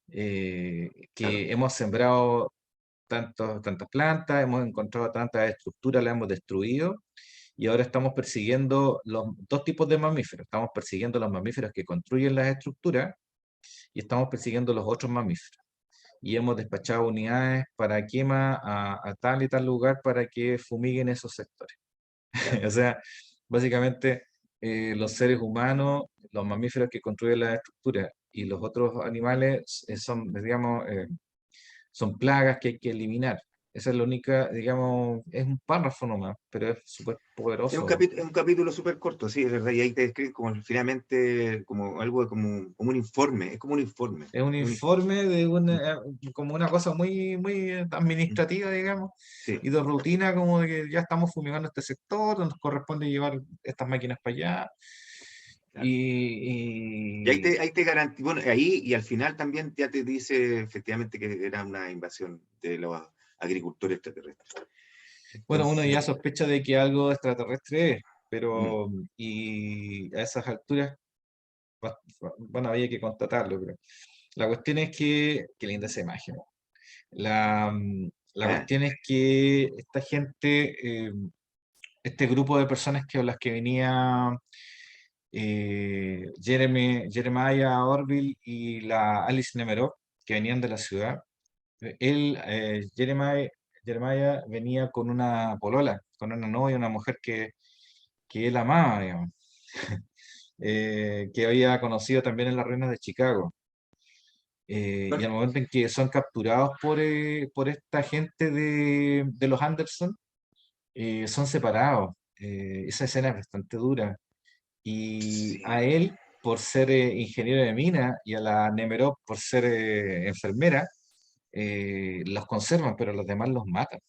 claro. que hemos sembrado tantas plantas, hemos encontrado tantas estructuras, las hemos destruido, y ahora estamos persiguiendo los dos tipos de mamíferos. Estamos persiguiendo los mamíferos que construyen las estructuras y estamos persiguiendo los otros mamíferos. Y hemos despachado unidades para quema a tal y tal lugar para que fumiguen esos sectores. Claro. O sea, básicamente, los seres humanos, los mamíferos que construyen las estructuras y los otros animales son, digamos, son plagas que hay que eliminar. Esa es la única, digamos, es un párrafo nomás, pero es súper poderoso. Es un capítulo súper corto, sí, es verdad, y ahí te describe como finalmente como algo como un informe, es como un informe. Es un Es un informe de mm, como una cosa muy mm, administrativa, digamos, sí, y de rutina, como de que ya estamos fumigando este sector, nos corresponde llevar estas máquinas para allá. claro. Y Y ahí te garantiza, bueno, ahí y al final también ya te dice efectivamente que era una invasión de los agricultores extraterrestres. bueno, uno ya Entonces, sospecha de que algo extraterrestre es, mm, pero y a esas alturas, bueno, había que constatarlo, pero la cuestión es que, qué linda esa imagen. La ah, cuestión es que esta gente, este grupo de personas que, las que venía Jeremiah Orville y la Alice Nemerov, que venían de la ciudad, Jeremiah venía con una polola, con una novia, una mujer que él amaba, digamos, que había conocido también en las ruinas de Chicago. Y bueno, al momento en que son capturados por esta gente de los Anderson, son separados. Esa escena es bastante dura. Y sí, a él, por ser ingeniero de mina, y a la Nemerov por ser enfermera, los conservan, pero a los demás los matan.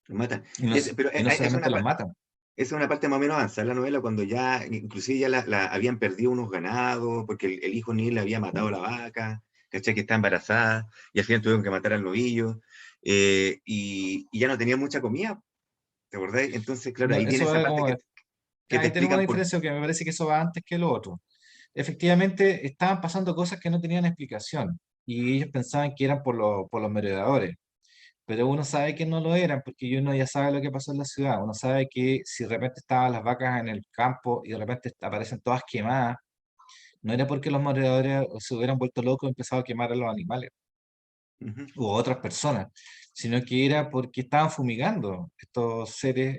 lo matan. Y no, Pero y no es solamente los matan. esa es una parte más o menos avanzada en la novela, cuando ya, inclusive ya habían perdido unos ganados, porque el hijo ni le había matado a la vaca, ¿cachai? Que está embarazada, y al final tuvieron que matar al novillo, y ya no tenía mucha comida, ¿te acordás? Entonces, claro, No, ahí viene eso esa va parte como, que te ahí tenemos una explican por diferencia que me parece que eso va antes que lo otro. Efectivamente, estaban pasando cosas que no tenían explicación y ellos pensaban que eran por los merodeadores, pero uno sabe que no lo eran porque uno ya sabe lo que pasó en la ciudad. Uno sabe que si de repente estaban las vacas en el campo y de repente aparecen todas quemadas, no era porque los merodeadores se hubieran vuelto locos y empezado a quemar a los animales Ujú. u otras personas, sino que era porque estaban fumigando estos seres,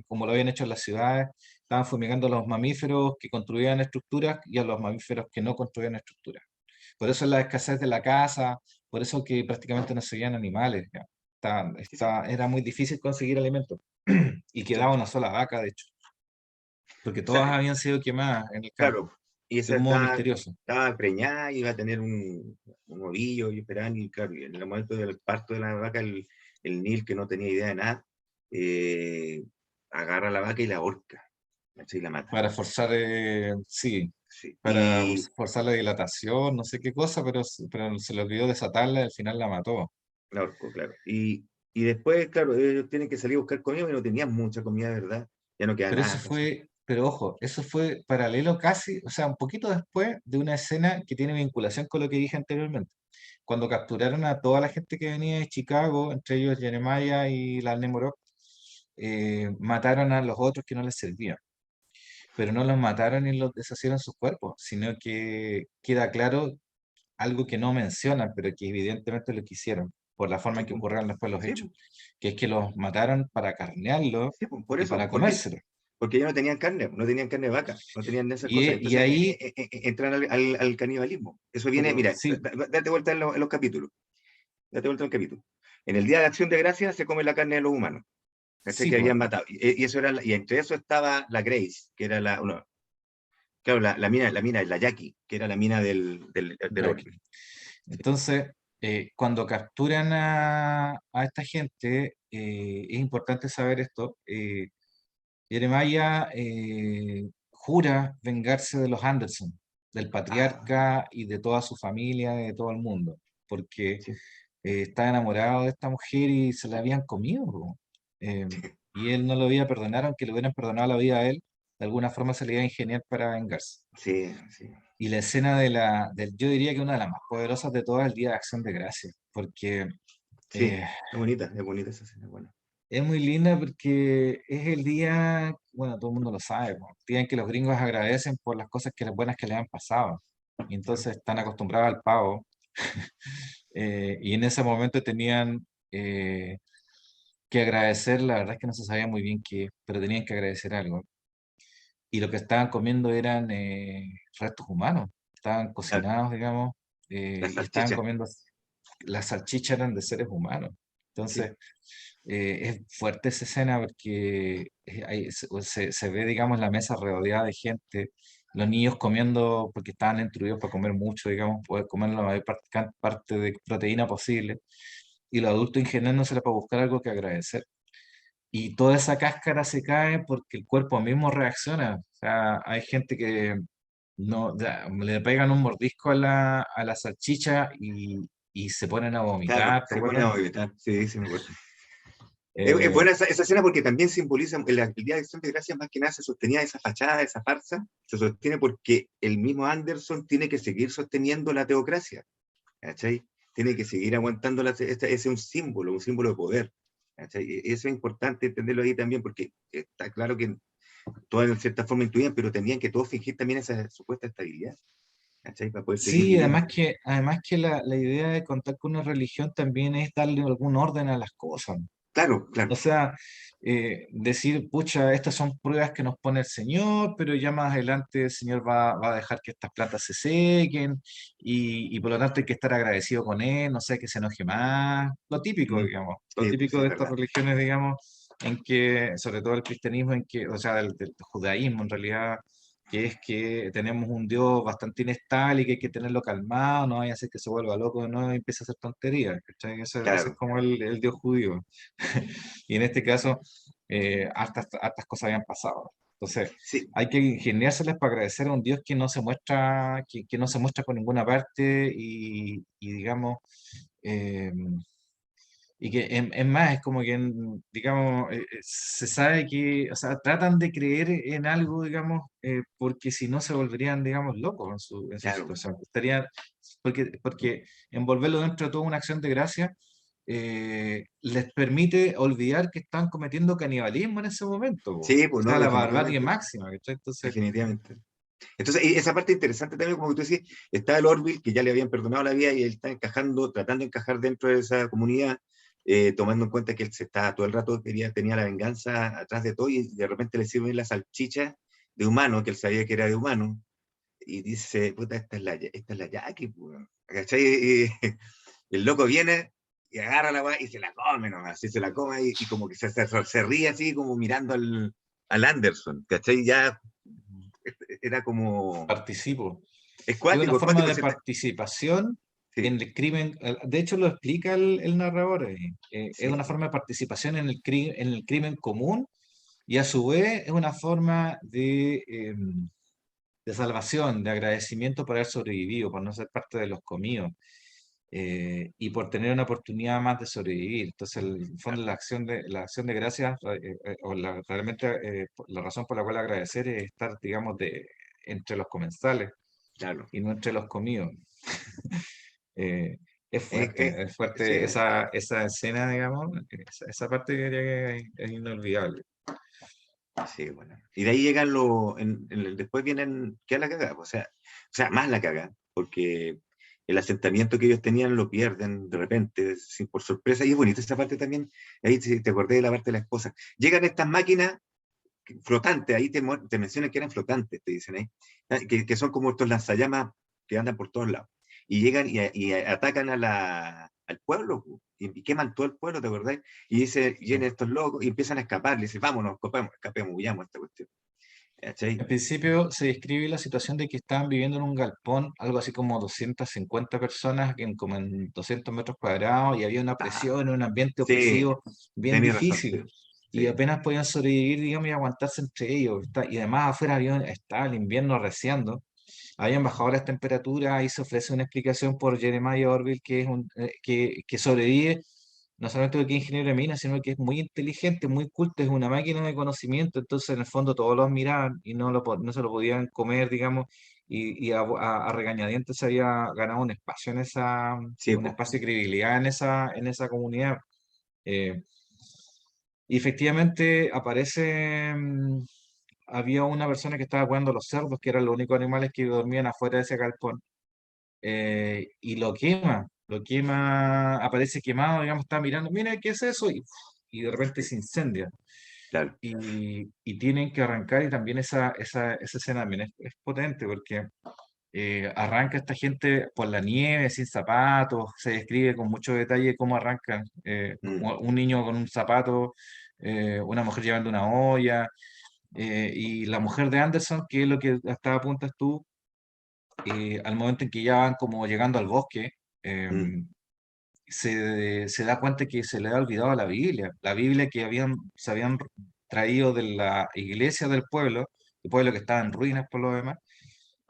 como lo habían hecho en las ciudades, estaban fumigando a los mamíferos que construían estructuras y a los mamíferos que no construían estructuras. Por eso la escasez de la caza, por eso que prácticamente no se veían animales. Ya. Sí, sí, Era muy difícil conseguir alimentos y quedaba claro. una sola vaca, de hecho, porque O sea, todas habían sido quemadas en el campo, claro, y de esa un modo misterioso. estaba preñada, iba a tener un ovillo, y esperaban, y claro, y en el momento del parto de la vaca, el Nil, que no tenía idea de nada, eh, agarra a la vaca y la ahorca, ¿cachai? Y la mata. Para forzar, sí, Sí. para forzar la dilatación, no sé qué cosa, pero se le olvidó desatarla y al final la mató. La ahorcó, claro. Y después, claro, ellos tienen que salir a buscar comida y no tenían mucha comida, de verdad. Ya no queda Pero eso nada casi. fue, pero ojo, eso fue paralelo casi, o sea, un poquito después de una escena que tiene vinculación con lo que dije anteriormente. Cuando capturaron a toda la gente que venía de Chicago, entre ellos Jeremiah y la Nemorok, mataron a los otros que no les servían. Pero no los mataron y los deshacieron sus cuerpos, sino que queda claro algo que no mencionan, pero que evidentemente lo quisieron, por la forma Sí, en que pues, ocurrieron después los sí, hechos, pues, que es que los mataron para carnearlos sí, pues, por y eso, para comérselos. porque ellos no tenían carne de vaca, no tenían esas Y, cosas. y Entonces ahí, entran al canibalismo. Eso viene, pero mira, sí, date vuelta en los capítulos, date vuelta en el capítulo. En el Día de Acción de Gracias se come la carne de los humanos, ¿cachai? sí, Que pues, habían matado. Y eso era, y entre eso estaba la Grace, que era claro, la mina, la Jackie, que era la mina del ya que. orden. Sí, Entonces, cuando capturan a esta gente, es importante saber esto. Jeremiah jura vengarse de los Anderson, del ah, patriarca y de toda su familia, de todo el mundo, porque sí, estaba enamorado de esta mujer y se la habían comido, po. Eh, y él no lo iba a perdonar, aunque le hubieran perdonado la vida a él, de alguna forma se le iba a ingeniar para vengarse. sí, sí, Y la escena yo diría que una de las más poderosas de todas es el Día de Acción de Gracias, porque sí, eh, es bonita esa escena, bueno. es muy linda porque es el día, bueno, todo el mundo lo sabe, po, el día en que los gringos agradecen por las cosas buenas que les han pasado. Y Claro. entonces están acostumbrados al pavo. Y en ese momento tenían que agradecer, la verdad es que no se sabía muy bien qué, pero tenían que agradecer algo. Y lo que estaban comiendo eran restos humanos, estaban Claro, cocinados, digamos, la y estaban salchicha, comiendo, las salchichas eran de seres humanos. sí, Entonces, es fuerte esa escena porque se ve, digamos, la mesa rodeada de gente, los niños comiendo porque estaban instruidos para comer mucho, digamos, poder comer la mayor parte de proteína posible, y los adultos ingeniándosela para buscar algo que agradecer. Y toda esa cáscara se cae porque el cuerpo mismo reacciona. O sea, hay gente que no, ya, le pegan un mordisco a la salchicha y se ponen a claro, vomitar, ¿te se pone acuerdas? a evitar, sí, sí me acuerdo. Es Eh, buena esa escena porque también simboliza el Día de Acción de Gracias, más que nada se sostenía esa fachada, esa farsa, se sostiene porque el mismo Anderson tiene que seguir sosteniendo la teocracia, ¿cachai? Tiene que seguir aguantando, ese es un símbolo de poder, ¿cachai? Eso es importante entenderlo ahí también porque está claro que todas en cierta forma intuían, pero tenían que todos fingir también esa supuesta estabilidad, ¿cachai? Para poder seguir sí, viviendo. además que la idea de contar con una religión también es darle algún orden a las cosas. Claro, claro. O sea, decir, pucha, estas son pruebas que nos pone el Señor, pero ya más adelante el Señor va a dejar que estas plantas se sequen y por lo tanto hay que estar agradecido con Él, no sé, que se enoje más. Lo típico, Mm, digamos, lo sí, pues típico sí, es de estas verdad. religiones, digamos, en que, sobre todo el cristianismo, en que, o sea, del judaísmo en realidad, que es que tenemos un Dios bastante inestable y que hay que tenerlo calmado, no vaya a hacer que se vuelva loco, no empiece a hacer tonterías, ¿cachai? Ese es Claro, como el Dios judío. Y en este caso, hartas cosas habían pasado. Entonces, Sí, hay que ingeniárselas para agradecer a un Dios que no se muestra, que no se muestra por ninguna parte y digamos, eh, y que es más, es como que, digamos, se sabe que, o sea, tratan de creer en algo, digamos, porque si no se volverían, digamos, locos en su claro. situación. Estarían, porque envolverlo dentro de toda una acción de gracia les permite olvidar que están cometiendo canibalismo en ese momento, po. Sí, O pues no, sea, la barbarie definitivamente. máxima, ¿cachai? Entonces, Definitivamente. Entonces, y esa parte interesante también, como tú decís, está el Orville, que ya le habían perdonado la vida y él está encajando, tratando de encajar dentro de esa comunidad, tomando en cuenta que él se está todo el rato tenía la venganza atrás de todo y de repente le sirven la salchicha de humano, que él sabía que era de humano, y dice, puta, esta es la Jackie, pues, ¿cachai? Y el loco viene y agarra la weá y se la come nomás, así se la come y como que se ríe así como mirando al Anderson, ¿cachai? Ya era como participo. es Forma cuático, de participación sí, en el crimen. De hecho, lo explica el narrador. Es sí, una forma de participación en en el crimen común y a su vez es una forma de salvación, de agradecimiento por haber sobrevivido, por no ser parte de los comidos y por tener una oportunidad más de sobrevivir. Entonces, el fondo, la acción de gracias, realmente la razón por la cual agradecer es estar, digamos, entre los comensales claro. y no entre los comidos. Eh, es fuerte Sí, esa escena, digamos, esa parte que diría que es inolvidable. sí, bueno. Y de ahí llegan después vienen, ¿qué es la cagada? O sea, más la cagada, porque el asentamiento que ellos tenían lo pierden de repente, por sorpresa, y es bonita esa parte también, ahí te acordé de la parte de la esposa. Llegan estas máquinas flotantes, ahí te mencionan que eran flotantes, te dicen ahí, que son como estos lanzallamas que andan por todos lados. Y llegan y atacan al pueblo, y queman todo el pueblo, ¿te acordás? Y dice, vienen estos locos y empiezan a escapar, le dice, vámonos, escapemos, huyamos esta cuestión. ¿Cachai? Al principio se describe la situación de que estaban viviendo en un galpón, algo así como 250 personas como en 200 metros cuadrados, y había una Ah, presión, un ambiente sí, opresivo bien tenés razón, sí. difícil, y Sí. apenas podían sobrevivir, digamos, y aguantarse entre ellos. Y además afuera estaba el invierno arreciando, habían bajado las temperaturas, ahí se ofrece una explicación por Jeremiah Orville, que que sobrevive, no solamente porque es ingeniero de minas, sino que es muy inteligente, muy culto, es una máquina de conocimiento, entonces en el fondo todos los miraban y no se lo podían comer, digamos, y a regañadientes se había ganado un espacio Sí, un pues. espacio de credibilidad en esa comunidad. Eh, y efectivamente aparece, había una persona que estaba cuidando los cerdos, que eran los únicos animales que dormían afuera de ese galpón, y lo quema, aparece quemado, digamos, está mirando, mira, ¿qué es eso? Y de repente se incendia. Claro. Y tienen que arrancar, y también esa escena también es potente, porque arranca esta gente por la nieve, sin zapatos, se describe con mucho detalle cómo arrancan, Mm, un niño con un zapato, una mujer llevando una olla, y la mujer de Anderson, que es lo que hasta apuntas tú, al momento en que ya van como llegando al bosque, mm, se da cuenta que se le ha olvidado la Biblia que se habían traído de la iglesia del pueblo, el pueblo que estaba en ruinas por lo demás,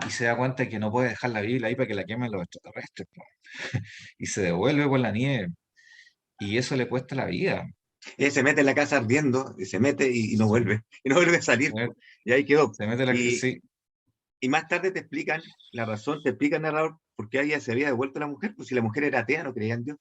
y se da cuenta que no puede dejar la Biblia ahí para que la quemen los extraterrestres, po. Y se devuelve por la nieve, y eso le cuesta la vida. Ella se mete en la casa ardiendo, y se mete y no vuelve, y no vuelve a salir, Se pues. Y ahí quedó. se mete Y, sí, y más tarde te explican la razón, te explica el narrador por qué ella se había devuelto la mujer, pues si la mujer era atea, no creía en Dios.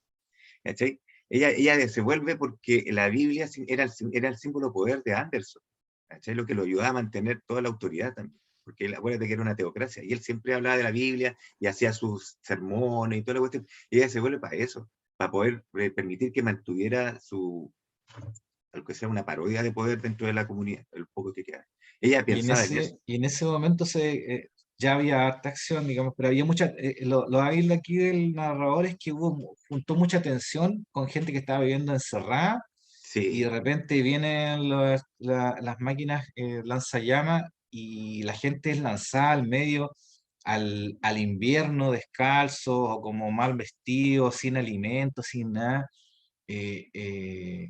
¿Cachai? Ella se vuelve porque la Biblia era el símbolo de poder de Anderson, ¿cachai? Lo que lo ayudaba a mantener toda la autoridad también, porque acuérdate que era una teocracia, y él siempre hablaba de la Biblia y hacía sus sermones y toda la cuestión, y ella se vuelve para eso, para poder permitir que mantuviera algo que sea una parodia de poder dentro de la comunidad, el poco que queda. Ella pensaba en eso. y en ese momento ya había harta acción, digamos, pero había mucha, lo hábil de aquí del narrador es que juntó mucha tensión con gente que estaba viviendo encerrada, y de Sí, repente vienen las máquinas lanzallamas, y la gente es lanzada al medio, al invierno, descalzo o como mal vestido, sin alimentos, sin nada, eh, eh,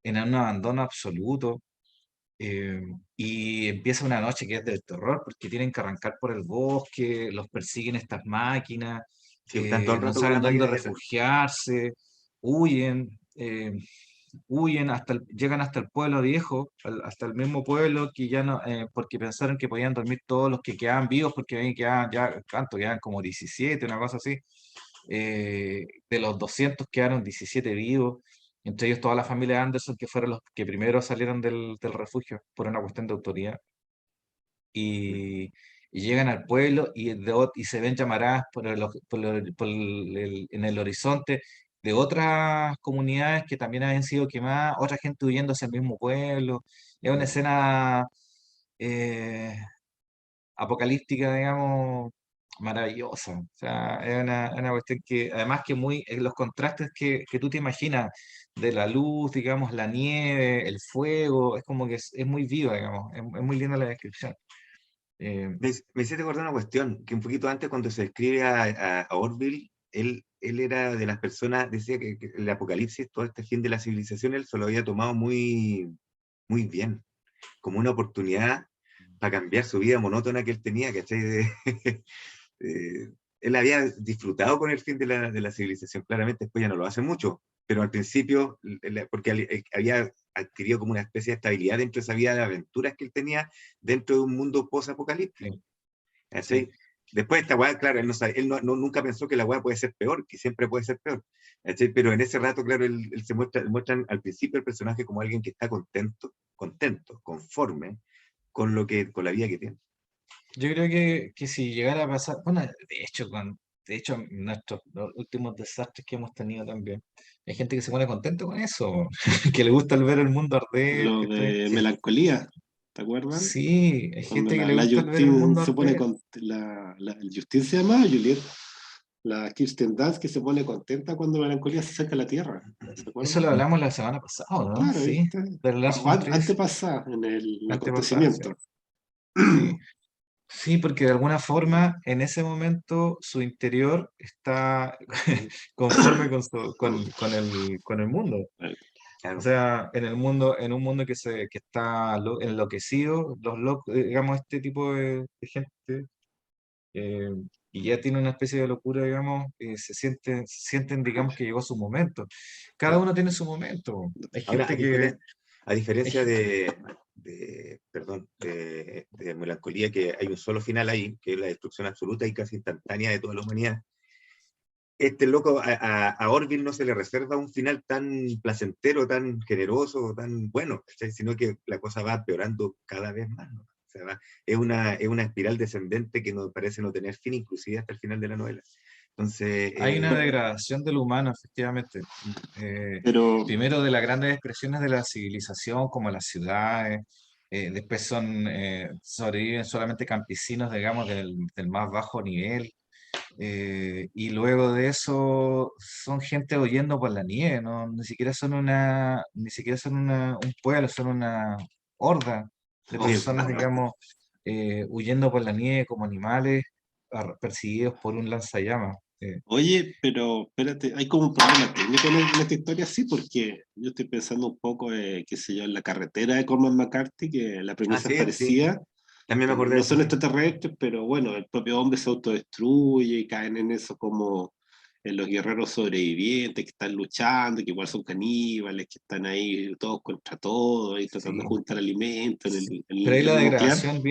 en un abandono absoluto. Y empieza una noche que es del terror, porque tienen que arrancar por el bosque, los persiguen estas máquinas, Sí, están todo el no rato con saben la dónde máquina detrás. refugiarse, huyen, huyen llegan hasta el pueblo viejo, hasta el mismo pueblo que ya no, porque pensaron que podían dormir todos los que quedaban vivos, porque ahí quedaban ya, ¿cuánto? Quedaban como 17, una cosa así. De los 200 quedaron 17 vivos, entre ellos toda la familia Anderson, que fueron los que primero salieron del refugio por una cuestión de autoridad. Y, y llegan al pueblo y se ven llamaradas en el horizonte de otras comunidades que también habían sido quemadas, otra gente huyendo hacia el mismo pueblo. Es una escena eh, apocalíptica, digamos, maravillosa. O sea, es una cuestión que, además que muy, los contrastes que tú te imaginas de la luz, digamos, la nieve, el fuego, es como que es muy viva, digamos, es muy linda la descripción. Me hiciste acordar una cuestión, que un poquito antes cuando se escribe a Orville, él era de las personas, decía que el apocalipsis, todo este fin de la civilización, él se lo había tomado muy, muy bien, como una oportunidad para cambiar su vida monótona que él tenía, ¿cachai? Él había disfrutado con el fin de la civilización, claramente después ya no lo hace mucho, pero al principio, porque había adquirido como una especie de estabilidad dentro de esa vida de aventuras que él tenía dentro de un mundo post-apocalíptico. Sí, sí. ¿Cachai? Después esta weá, claro, él nunca pensó que la weá puede ser peor, que siempre puede ser peor. ¿Cachai? Pero en ese rato, claro, él se muestran al principio el personaje como alguien que está contento, conforme con la vida que tiene. Yo creo que si llegara a pasar, bueno, de hecho, los últimos desastres que hemos tenido también, hay gente que se pone contento con eso, que le gusta el ver el mundo arder, Lo ¿cachai? de melancolía, ¿te acuerdan? Sí, hay Cuando gente que le la gusta el ver el Justine mundo se pone arder. con Justine se llama Juliet, la Kirsten Dunst que se pone contenta cuando Melancolía se acerca a la Tierra, ¿se Eso acuerdan? lo hablamos la semana pasada, ¿no? Claro, Sí, ¿viste? de Lars von Trier, Antepasada en el antepasada, sí. acontecimiento. Sí. Sí, porque de alguna forma en ese momento su interior está conforme con el mundo. O Claro. sea, en un mundo que está enloquecido, digamos, este tipo de gente, eh, y ya tiene una especie de locura, digamos, sienten, digamos, que llegó su momento. Cada uno tiene su momento. Hay Ahora, gente que... a hay diferencia gen- perdón, de Melancolía, que hay un solo final ahí, que es la destrucción absoluta y casi instantánea de toda la humanidad, este loco, a Orville no se le reserva un final tan placentero, tan generoso, tan bueno, ¿cachai? Sino que la cosa va empeorando cada vez más, ¿no? O sea, es una espiral descendente que no, parece no tener fin, inclusive hasta el final de la novela. Entonces, Hay una degradación del humano, efectivamente. Eh, Pero, Primero de las grandes expresiones de la civilización, como las ciudades, después sobreviven solamente campesinos, digamos, del más bajo nivel, y luego de eso son gente huyendo por la nieve, ¿no? Ni siquiera son un pueblo, son una horda de oye, personas, digamos, huyendo por la nieve como animales, perseguidos por un lanzallamas. oye, pero espérate, hay como un problema técnico en esta historia, sí, porque yo estoy pensando un poco, qué sé yo, en la carretera de Cormac McCarthy, que la premisa es sí, sí, parecida, también me acordé de no eso, son sí. extraterrestres, pero bueno, el propio hombre se autodestruye y caen en eso como en los guerreros sobrevivientes que están luchando, que igual son caníbales, que están ahí todos contra todos y tratando de Sí. juntar alimentos en Pero el ahí la guerra nuclear, degradación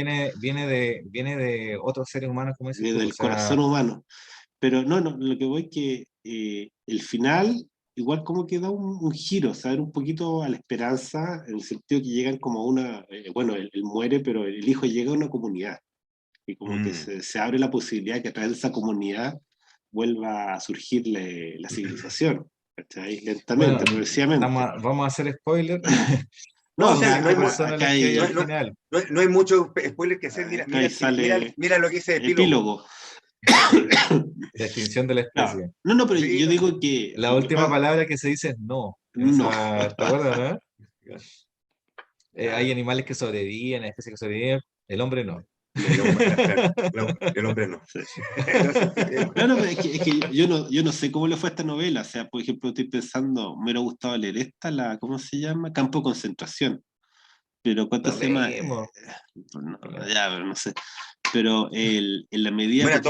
viene de otros seres humanos, como dices tú. O del sea, corazón humano. Pero no, no, lo que voy es que el final igual como que da un giro, saber un poquito a la esperanza, en el sentido que llegan como a una, bueno, él muere, pero el hijo llega a una comunidad, y como que Mm. se abre la posibilidad que a través de esa comunidad vuelva a surgir la civilización, ¿cachai? Lentamente, bueno, progresivamente. vamos a hacer spoiler. No, No, Son sí, acá, no hay, 20 personas las que hay no, al no, final. no hay mucho spoiler que hacer. acá ahí sale Mira lo que dice epílogo. epílogo. La extinción de la Claro. especie. No, no, pero Sí, yo no, digo que La lo que última pasa, palabra que se dice es no. En no. esa, ¿te acuerdas, no? Hay claro. animales que sobreviven, hay especies que sobreviven, el hombre no. El hombre, claro, el hombre no. Sí. No, sí, sí, No, no, pero es que yo no sé cómo le fue a esta novela. O sea, por ejemplo, estoy pensando, me hubiera gustado leer esta, ¿cómo se llama? Campo de concentración. pero ¿cuánto Lo se llama? mismo. No, ya, pero no sé. Pero en la medida, Bueno,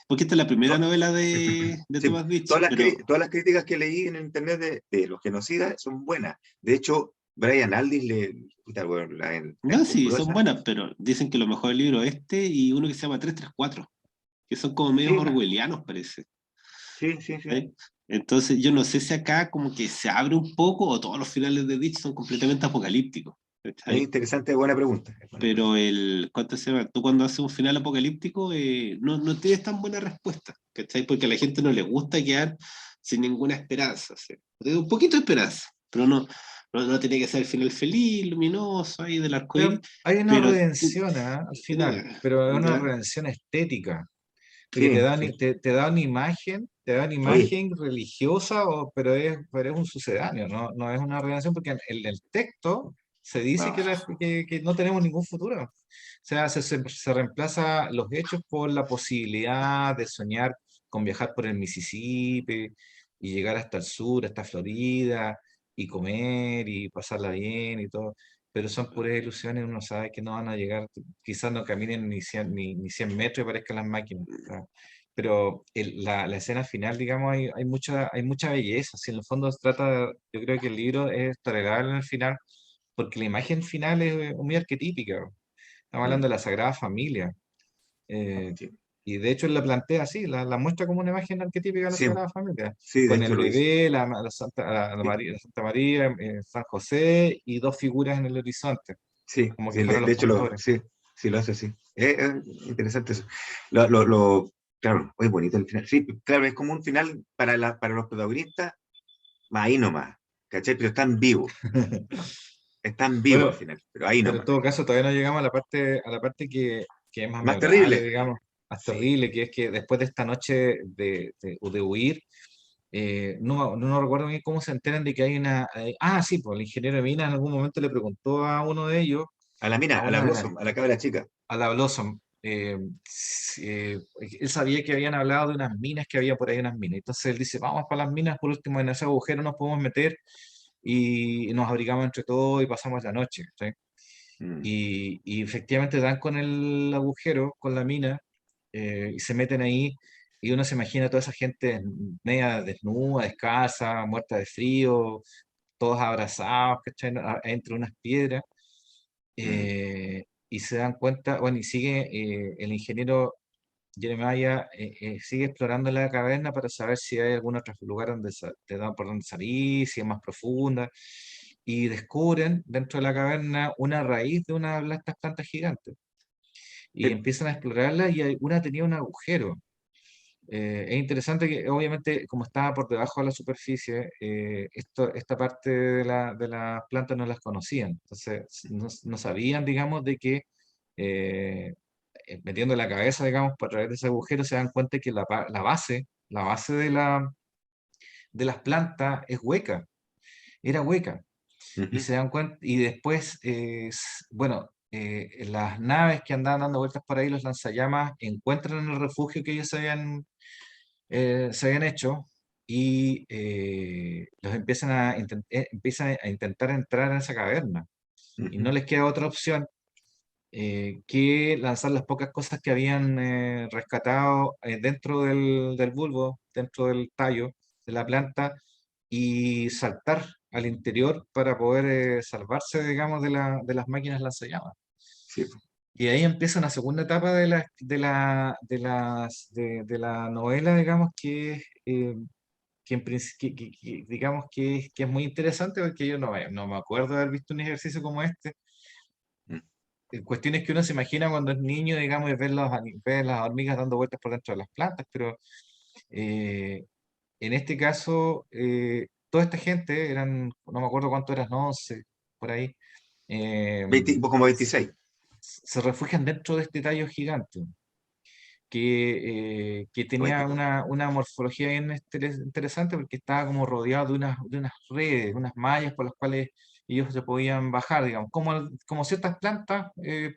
porque esta es la primera to- novela de sí, Thomas Beach, pero todas las críticas que leí en internet de los genocidas son buenas. De hecho, Brian Aldiss puta, bueno, la no, sí, encumbró son esa. buenas, pero dicen que lo mejor del libro y uno que se llama 334 que son como medios Sí, orwellianos, parece. sí, sí, sí. ¿Sí? Entonces, yo no sé si acá como que se abre un poco o todos los finales de Ditch son completamente apocalípticos. Es ¿Cachai? interesante, buena pregunta. Es buena pregunta. Pero ¿cuánto se llama? Tú cuando haces un final apocalíptico no tienes tan buena respuesta, ¿cachai? Porque a la gente no le gusta quedar sin ninguna esperanza. ¿Sí? Un poquito de esperanza, pero no tiene que ser el final feliz, luminoso, ahí del arco iris, Pero hay una pero redención, al final, pero es una ya, redención estética, de que Sí, sí. te da te da una Oye, imagen religiosa, pero es un sucedáneo, no es una redención, porque en el texto se dice no, que no tenemos ningún futuro. O sea, se reemplaza los hechos por la posibilidad de soñar con viajar por el Mississippi y llegar hasta el sur, hasta Florida, y comer y pasarla bien y todo, pero son puras ilusiones, uno sabe que no van a llegar, quizás no caminen ni 100 metros y parezcan las máquinas. O sea, pero la escena final, digamos, hay mucha belleza. Si en el fondo se trata, yo creo que el libro es tolerable en el final, porque la imagen final es muy arquetípica. Estamos mm, hablando de la Sagrada Familia. eh, sí, y de hecho él la plantea así, la muestra como una imagen arquetípica de la sí, Sagrada Familia, sí, de con hecho el lo hice. bebé, la Santa María, San José y dos figuras en el horizonte, Sí, como que sí, fueran de los hecho pastores. sí, sí lo hace así. Interesante eso. Claro, muy bonito el final. Sí, claro, es como un final para los protagonistas, más ahí nomás, ¿cachai? Pero están vivos al Bueno, final, pero ahí pero en nomás. todo caso todavía no llegamos a la parte que es más Más memorable, terrible. digamos, más Sí, terrible, que es que después de esta noche de huir, no recuerdo bien cómo se enteran de que hay sí, pues el ingeniero de minas en algún momento le preguntó a uno de ellos, a la mina, a a la una de las Blossom, a la cabra chica. a la Blossom. Él sabía que habían hablado de unas minas, que había por ahí unas minas. Entonces él dice, vamos para las minas, por último en ese agujero nos podemos meter y nos abrigamos entre todos y pasamos la noche. ¿Sí? Mm, Y efectivamente dan con el agujero, con la mina, y se meten ahí. Y uno se imagina a toda esa gente media desnuda, descalza, muerta de frío, todos abrazados, ¿cachai? Entre unas piedras. mm. Y se dan cuenta, bueno, y sigue el ingeniero Jeremiah, sigue explorando la caverna para saber si hay algún otro lugar por donde salir, si es más profunda, y descubren dentro de la caverna una raíz de una de estas plantas gigantes, y Sí, empiezan a explorarla y una tenía un agujero. Es interesante que obviamente como estaba por debajo de la superficie, esta parte de las plantas no las conocían, entonces no sabían, digamos, de que eh, metiendo la cabeza, digamos, por través de ese agujero se dan cuenta que la base de las plantas es hueca, era hueca, y ujú, se dan cuenta, y después, bueno, las naves que andaban dando vueltas por ahí, los lanzallamas, encuentran el refugio que ellos se habían hecho y los empiezan a intentar entrar en esa caverna. Y ujú. no les queda otra opción que lanzar las pocas cosas que habían rescatado dentro del bulbo, dentro del tallo de la planta, y saltar al interior para poder salvarse, digamos, de las máquinas lanzallamas. Sí, Y ahí empieza una segunda etapa de la novela, digamos, que, digamos que es muy interesante, porque yo no me acuerdo de haber visto un ejercicio como este. mm, Cuestiones que uno se imagina cuando es niño, digamos, y ver las hormigas dando vueltas por dentro de las plantas, pero eh, en este caso, toda esta gente, no me acuerdo cuánto eran, 11, por ahí, eh, como 26. se refugian dentro de este tallo gigante, que tenía Poético. una morfología bien interesante, porque estaba como rodeado de unas redes, unas mallas por las cuales ellos se podían bajar, digamos, como ciertas plantas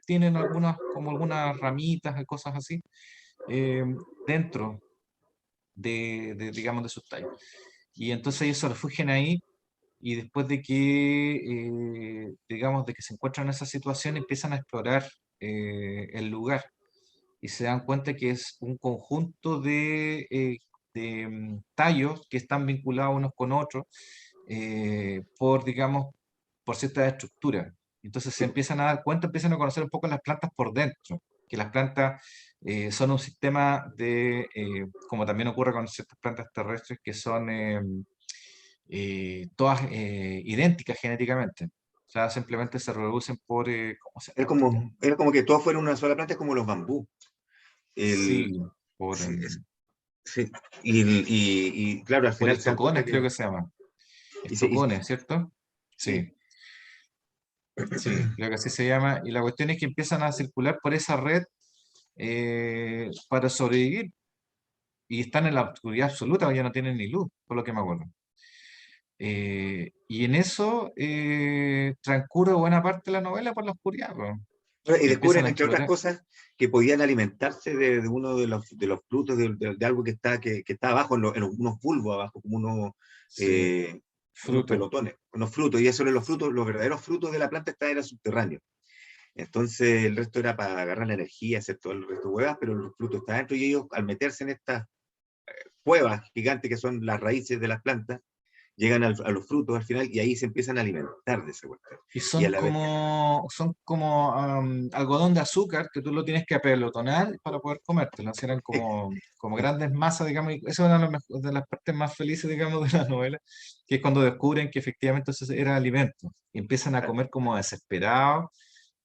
tienen como algunas ramitas y cosas así, eh, dentro digamos, de sus tallos. Y entonces ellos se refugian ahí y después de que, digamos, de que se encuentran en esa situación, empiezan a explorar el lugar y se dan cuenta que es un conjunto de tallos que están vinculados unos con otros por, digamos, por ciertas estructuras. Entonces se empiezan a dar cuenta, empiezan a conocer un poco las plantas por dentro, que las plantas son un sistema como también ocurre con ciertas plantas terrestres, que son todas idénticas genéticamente. O sea, simplemente se reproducen por, ¿cómo se llama? Era como que todos fueron una sola planta, es como los bambú. Sí, El, por, sí, sí. Y claro, al por final se dan cuenta estocones creo que... que se llama. y se- y- Estocones, ¿cierto? sí, Sí, sí, creo que así se llama. Y la cuestión es que empiezan a circular por esa red para sobrevivir. Y están en la oscuridad absoluta, ya no tienen ni luz, por lo que me acuerdo. Y en eso transcurre buena parte de la novela por la oscuridad, po. y Y empiezan descubren, a entre otras explorar. cosas, que podían alimentarse de uno de los frutos de algo que está abajo, unos bulbos abajo, como Sí, unos fruto. pelotones, unos frutos, y eso eran los frutos, los verdaderos frutos de la planta eran subterráneos. Entonces el resto era para agarrar la energía, hacer todo el resto de huevas, pero los frutos estaban dentro y ellos al meterse en estas cuevas gigantes que son las raíces de las plantas, llegan a los frutos al final y ahí se empiezan a alimentar de ese cuestión. Y Y a la vez, son como algodón de azúcar que tú lo tienes que apelotonar para poder comértelo. Así eran como grandes masas, digamos, y eso es una de las partes más felices, digamos, de la novela, que es cuando descubren que efectivamente eso era alimento. Y empiezan a comer como desesperados.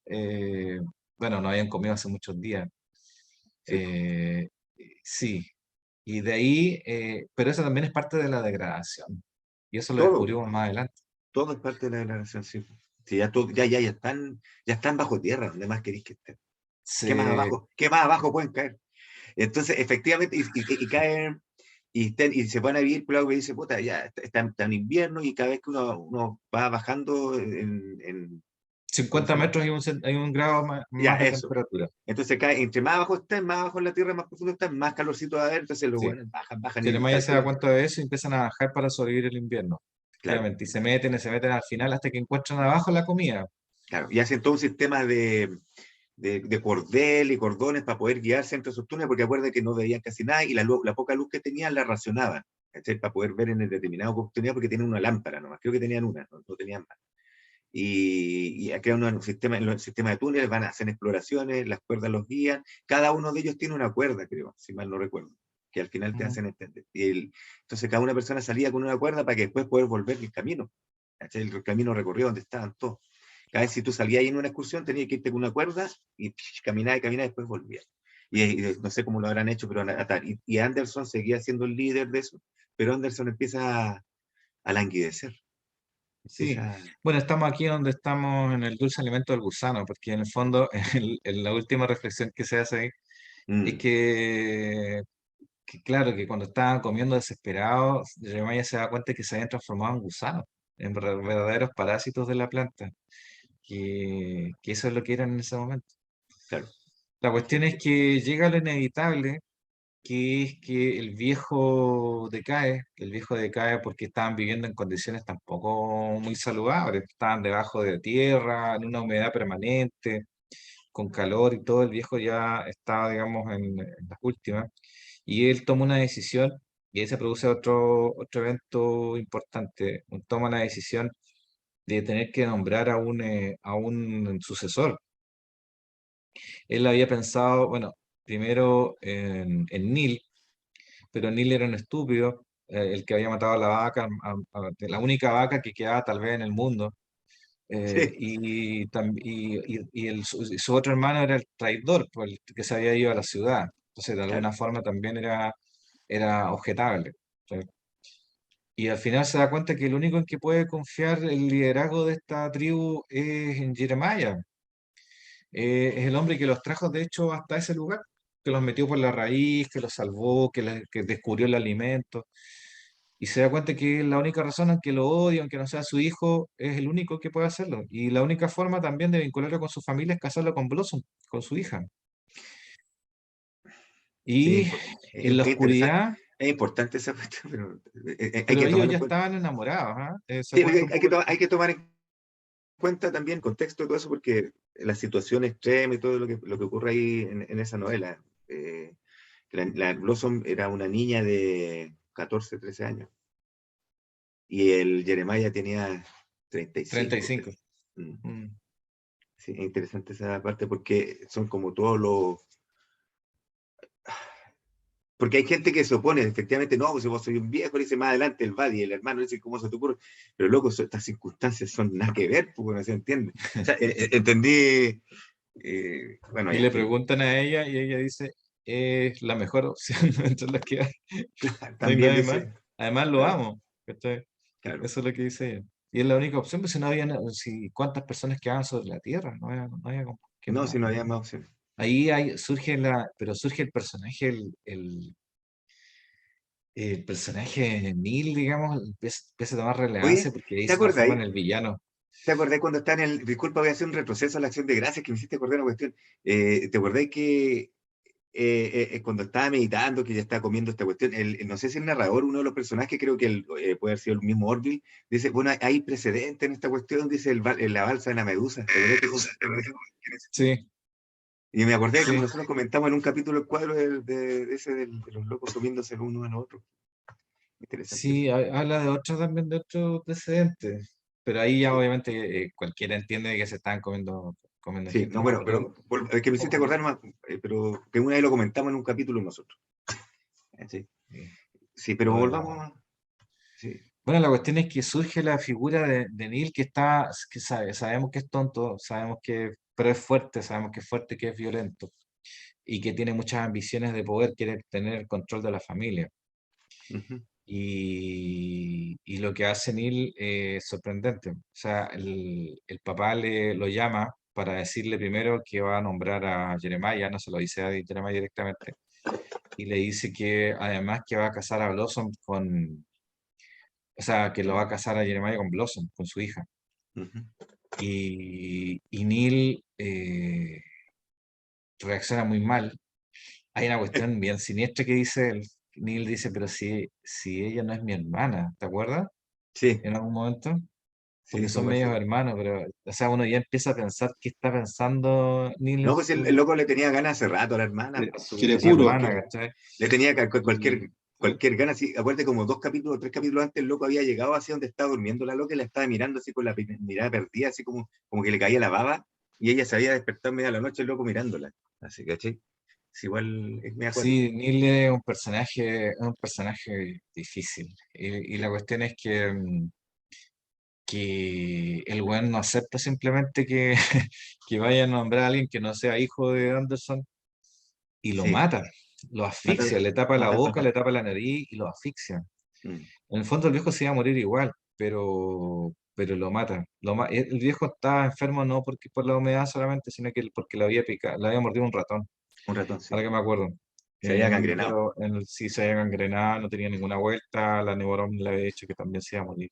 eh, bueno, no habían comido hace muchos días. sí, Eh, sí, y de ahí, pero eso también es parte de la degradación. Y eso lo todo, descubrimos más adelante. todo es parte de la degradación, sí. Sí, ya están bajo tierra, donde más queréis que estén. Se, Qué más abajo pueden caer? Entonces, efectivamente, y caen, y se van a vivir, pero que dice, puta, ya está en invierno, y cada vez que uno va bajando 50 ¿cómo se llama? metros hay un grado Ya, más de eso. temperatura. Entonces cae, entre más abajo están, más abajo en la tierra, más profundo están, más calorcito va a haber, entonces los Sí. buenos bajan Si y Alemania se da calculan. cuenta de eso y empiezan a bajar para sobrevivir el invierno. Claro, Efectivamente. Y se meten al final hasta que encuentran abajo la comida. claro. Y hacen todo un sistema de cordel y cordones para poder guiarse entre sus túneles, porque acuerda que no veían casi nada y la poca luz que tenían la racionaban, ¿cachai? Para poder ver en el determinado oportunidad, porque tenían una lámpara nomás, creo que tenían una, no tenían más. Y crean un sistema de túneles, van a hacer exploraciones, las cuerdas los guían, cada uno de ellos tiene una cuerda, creo, si mal no recuerdo, que al final te Ujú. hacen entender. Entonces cada una persona salía con una cuerda para que después poder volver el camino, ¿cachai? El camino recorrido donde estaban todos. Cada vez si tú salías ahí en una excursión, tenías que irte con una cuerda y caminar y caminar y después volvías. Y no sé cómo lo habrán hecho, pero y Anderson seguía siendo el líder de eso, pero Anderson empieza a languidecer. Sí. Empieza, Bueno, estamos aquí donde estamos en el dulce alimento del gusano, porque en el fondo, en la última reflexión que se hace ahí, es mm, claro, que cuando estaban comiendo desesperados, Jeremiah se da cuenta que se habían transformado en gusanos, en verdaderos parásitos de la planta, que eso es lo que eran en ese momento. claro. La cuestión es que llega lo inevitable, que es que el viejo decae porque estaban viviendo en condiciones tampoco muy saludables, estaban debajo de tierra, en una humedad permanente, con calor y todo, el viejo ya estaba, digamos, en las últimas, y él toma una decisión, y ahí se produce otro evento importante, toma la decisión de tener que nombrar a un sucesor. Él había pensado, bueno, primero en Neil, pero Neil era un estúpido, el que había matado a la vaca, la única vaca que quedaba tal vez en el mundo, Sí, su otro hermano era el traidor, pues, el que se había ido a la ciudad, entonces de claro. alguna forma también era objetable. ¿Sí? Y al final se da cuenta que el único en que puede confiar el liderazgo de esta tribu es en Jeremiah. Es el hombre que los trajo, de hecho, hasta ese lugar, que los metió por la raíz, que los salvó, que descubrió el alimento. Y se da cuenta que la única razón, aunque lo odie, aunque no sea su hijo, es el único que puede hacerlo. Y la única forma también de vincularlo con su familia es casarlo con Blossom, con su hija. Sí, Y en la es interesante. oscuridad. Es importante esa cuestión, pero hay Pero que ellos tomarlo en ya cuenta. estaban enamorados, ¿ah? Se Sí, cuenta un poco. hay que tomar en cuenta también el contexto de todo eso, porque la situación extrema y todo lo que ocurre ahí en esa novela. La Blossom era una niña de 14, 13 años y el Jeremiah tenía 35. 35. Mm. Mm. Sí, es interesante esa parte porque son como todos los... Porque hay gente que se opone, efectivamente, no, pues si vos soy un viejo, le dice más adelante el buddy, el hermano, le dice, ¿cómo se te ocurre? Pero loco, estas circunstancias son nada que ver, pues no se entiende. O sea, entendí, bueno, Y ya, en le fin, preguntan a ella y ella dice, es la mejor opción entre las que hay. No hay también nadie más. dice, Además lo claro, amo. ¿Cachai? claro. Eso es lo que dice ella. Y es la única opción, pues si no había, si, ¿cuántas personas quedaban sobre la Tierra? ¿Quién No, más? si no había más opciones. Ahí surge pero surge el personaje, el personaje de Neil, digamos, empieza a tomar relevancia Oye, porque ahí ¿te se transforma en acordáis? el villano. ¿Te acordás cuando está en el... Disculpa, voy a hacer un retroceso a la acción de gracias que me hiciste acordar una cuestión. ¿Te acordás que cuando estaba meditando, que ya estaba comiendo esta cuestión, no sé si el narrador, uno de los personajes, creo que puede haber sido el mismo Orville, dice, bueno, hay precedente en esta cuestión, dice la balsa de la medusa. Sí, Y me acordé, como sí. nosotros comentamos en un capítulo el cuadro de los locos comiéndose el uno al otro. Interesante eso. Sí, habla de otro también, de otro precedente. Pero ahí ya Sí, obviamente cualquiera entiende que se están comiendo sí, gente. no, No me bueno, acuerdo. pero es que me hiciste acordar más, pero que una vez lo comentamos en un capítulo nosotros. Sí, Sí, sí, pero bueno, volvamos. Sí, bueno, la cuestión es que surge la figura de Neil que está, sabemos que es tonto, pero es fuerte, sabemos que es fuerte, que es violento y que tiene muchas ambiciones de poder, quiere tener el control de la familia. ujú, Y lo que hace Neil es sorprendente. O sea, el papá lo llama para decirle primero que va a nombrar a Jeremiah, no se lo dice a Jeremiah directamente, y le dice que además que va a casar a Blossom o sea, que lo va a casar a Jeremiah con Blossom, con su hija. ujú. Y Neil reacciona muy mal. Hay una cuestión bien siniestra que dice él. Neil dice, pero si ella no es mi hermana, ¿te acuerdas? Sí, En algún momento. sí, Porque son son medios parecidos. hermanos, pero, o sea, uno ya empieza a pensar qué está pensando Neil No, pues el loco le tenía ganas hace rato a la hermana, pues, Quiere en su puro. hermana, ¿cachai? le tenía Y, cualquier gana. Sí, acuérdate, como 2 capítulos, 3 capítulos antes, el loco había llegado hacia donde estaba durmiendo la loca y la estaba mirando así con la mirada perdida, así como que le caía la baba, y ella se había despertado en media de la noche, el loco mirándola. Así, ¿cachai? Es igual, es medio acuático. sí, Neil es un personaje difícil. Y la Sí. cuestión es que el weón no acepta simplemente que, que vaya a nombrar a alguien que no sea hijo de Anderson y lo Sí. mata, lo Mata, asfixia, le tapa la mata al boca, le papá. tapa la nariz y lo asfixia. Mm. En el fondo el viejo se iba a morir igual, pero lo mata. El viejo estaba enfermo no porque por la humedad solamente, sino que porque le había picado, le había mordido un ratón, Un ratón, sí. ahora que me acuerdo. Se había En un gangrenado. dedo, sí se había gangrenado, no tenía ninguna vuelta, la Neuron le había dicho que también se iba a morir.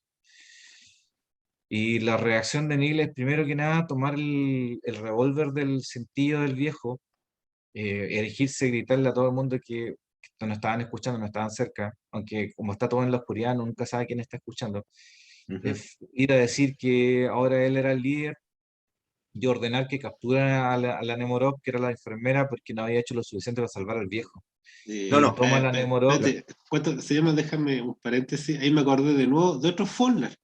Y la reacción de Neil es primero que nada tomar el revólver del cintillo del viejo, erigirse y gritarle a todo el mundo que no estaban escuchando, no estaban cerca, aunque como está todo en la oscuridad, nunca sabe quién está escuchando. Ujú. Ir a decir que ahora él era el líder y ordenar que capturan a la Nemorov, que era la enfermera, porque no había hecho lo suficiente para salvar al viejo. No, Y no. toma a la Nemorov, Espérate, ¿cuánto se llama? Déjame un paréntesis. Ahí me acordé de nuevo de otros Forner,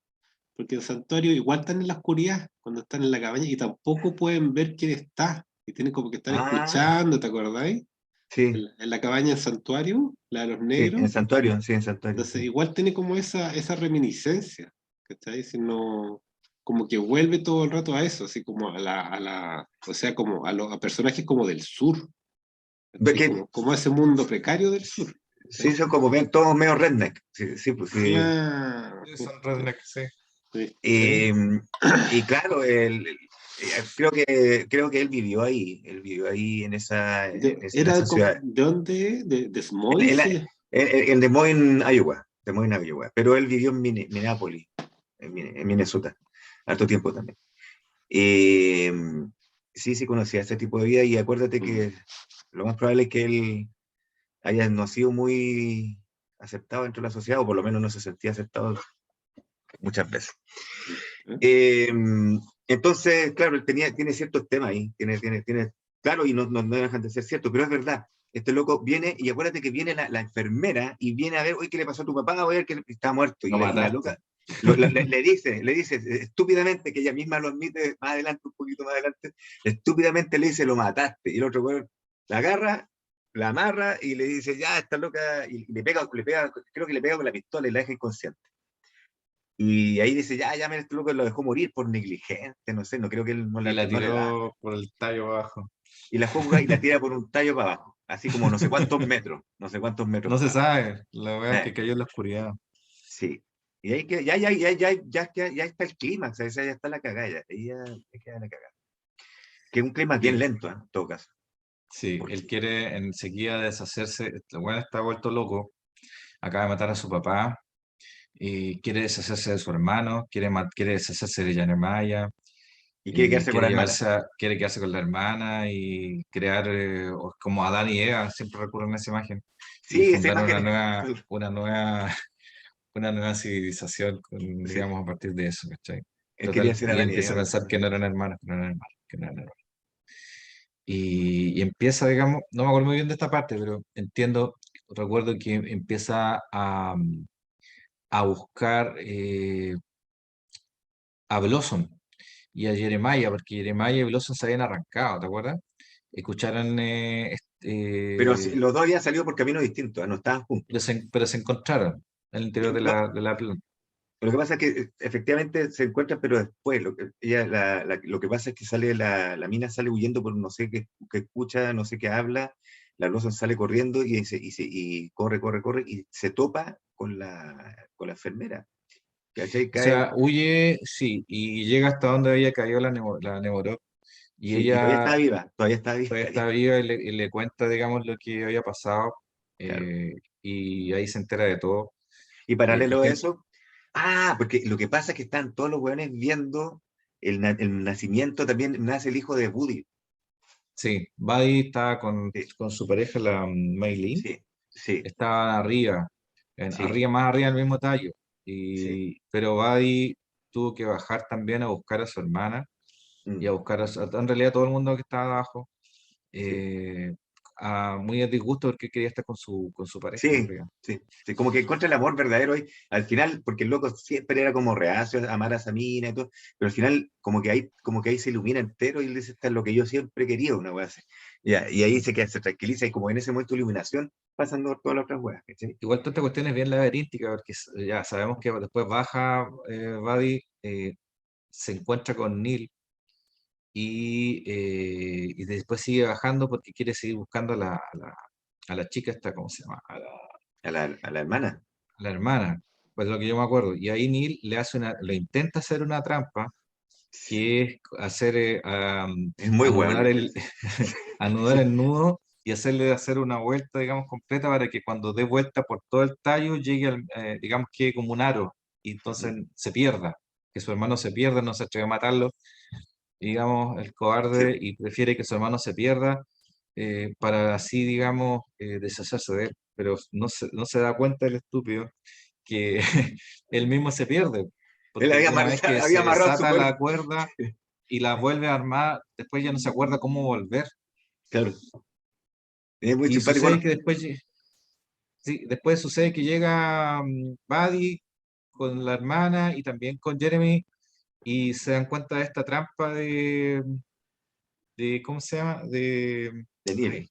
porque el santuario igual están en la oscuridad cuando están en la cabaña y tampoco pueden ver quién está. Y tienen como que estar Ah, escuchando, ¿te acordáis? sí, En la cabaña del santuario, la de los sí, negros. en santuario, Entonces, sí. igual tiene como esa reminiscencia, ¿cachai? Si no, como que vuelve todo el rato a eso, así como o sea, como a personajes como del sur, Ve ¿cachai? que Como ese mundo precario del sur, sí, ¿cachai? son como ven todos medio redneck. Sí, sí, pues sí. Claro, sí, son redneck, sí. sí, sí. Y, y claro, creo que él vivió ahí. Él vivió ahí en Era esa ciudad. ¿de dónde? ¿De Des En, en, Moines? la- Sí. en Des Moines, Iowa. Des Moines, Iowa. Pero él vivió en Minneapolis, en Minnesota, harto tiempo también. Y, sí, sí conocía ese tipo de vida y acuérdate Mm. que lo más probable es que él haya nacido muy aceptado dentro de la sociedad, o por lo menos no se sentía aceptado muchas veces. Entonces, claro, él tiene ciertos temas ahí, claro, y no dejan de ser ciertos, pero es verdad. Este loco viene, y acuérdate que viene la enfermera y viene a ver, oye, ¿qué le pasó a tu papá? Oye, que está muerto. Y Lo la mataste. loca le dice estúpidamente, que ella misma lo admite más adelante, un poquito más adelante, estúpidamente le dice, lo mataste. Y el otro güey la agarra, la amarra y le dice, ya, está loca, y le pega, creo que le pega con la pistola y la deja inconsciente. Y ahí dice, ya, mira, este loco lo dejó morir por negligente, no sé, no creo que él no Y la no le da. tiró por el tallo abajo. Y la juega y la tira por un tallo para abajo, así como no sé cuántos metros No se para abajo. sabe, la verdad es que cayó en la oscuridad. Sí. Y ahí que ya está el clímax, ya está la cagada, ahí ya queda la cagada. Que es un clima bien Y lento, en todo caso. sí, Porque, él quiere enseguida deshacerse, el bueno está vuelto loco, acaba de matar a su papá, y quiere deshacerse de su hermano, quiere deshacerse de Yanemaya, y quiere y quedarse con la hermana. quiere quedarse con la hermana y crear, como Adán y Eva, siempre recurren a esa imagen, y Sí, esa fundar imagen una nueva civilización, sí, digamos, a partir de eso, ¿cachai? quería Total, ser y Adán y empieza a Eva. pensar que no eran hermanos, que no eran hermanos, que no eran hermanos. Y empieza, digamos, no me acuerdo muy bien de esta parte, pero recuerdo que empieza a buscar a Blossom y a Jeremiah, porque Jeremiah y Blossom se habían arrancado, ¿te acuerdas? Escucharon, Pero los dos habían salido por caminos distintos, no estaban juntos. pero se encontraron en el interior de No, la planta. lo que pasa es que efectivamente se encuentran, pero después, lo que pasa es que la mina sale huyendo por no sé qué, que escucha, no sé qué habla, la Blossom sale corriendo y corre, y se topa con la enfermera. ¿Cachai? O Cae, sea, huye, sí, y llega hasta donde había caído la Nevorov, y sí, y ella todavía está viva, todavía está viva y le cuenta, digamos, lo que había pasado, claro. y ahí se entera de todo. Y Y paralelo a eso, porque lo que pasa es que están todos los weones viendo el nacimiento, también nace el hijo de Woody. sí, Buddy está Sí, con su pareja, la Maylin, sí, sí, está arriba, sí, más arriba del mismo tallo, sí. pero Buddy tuvo que bajar también a buscar a su hermana y Mm, a buscar en realidad todo el mundo que estaba abajo, sí. eh, muy a disgusto porque quería estar con su pareja, en Sí, realidad. sí, sí, como que encuentra el amor verdadero y al final, porque el loco siempre era como reacio a amar a esa mina y todo, pero al final como que ahí se ilumina entero y él dice, esta es lo que yo siempre quería, una wea así. Ya, y ahí se tranquiliza y como en ese momento de iluminación pasan todas las otras weas, ¿cachai? Igual toda esta cuestión es bien laberíntica, porque ya sabemos que después baja Buddy, se encuentra con Neil y después sigue bajando porque quiere seguir buscando a la chica esta, ¿cómo se llama? A la hermana. A la hermana, pues lo que yo me acuerdo. Y ahí Neil le intenta hacer una trampa, que es hacer, Es muy weón anudar este. Sí, anudar sí, el nudo y hacerle hacer una vuelta, digamos, completa para que cuando dé vuelta por todo el tallo llegue, digamos, que como un aro y entonces se pierda, que su hermano se pierda, no se atreve a matarlo, digamos, el sí, cobarde, y prefiere que su hermano se pierda, para así, digamos, deshacerse de él. Pero no se da cuenta el estúpido que él mismo se pierde, él porque una vez que había se amarrado su desata cuerpo. la cuerda y la vuelve a armar, después ya no se acuerda cómo volver. Claro, es muy Y simpático. sucede Bueno, que después, sí, después sucede que llega Buddy con la hermana y también con Jeremy y se dan cuenta de esta trampa ¿cómo se llama? de Neil.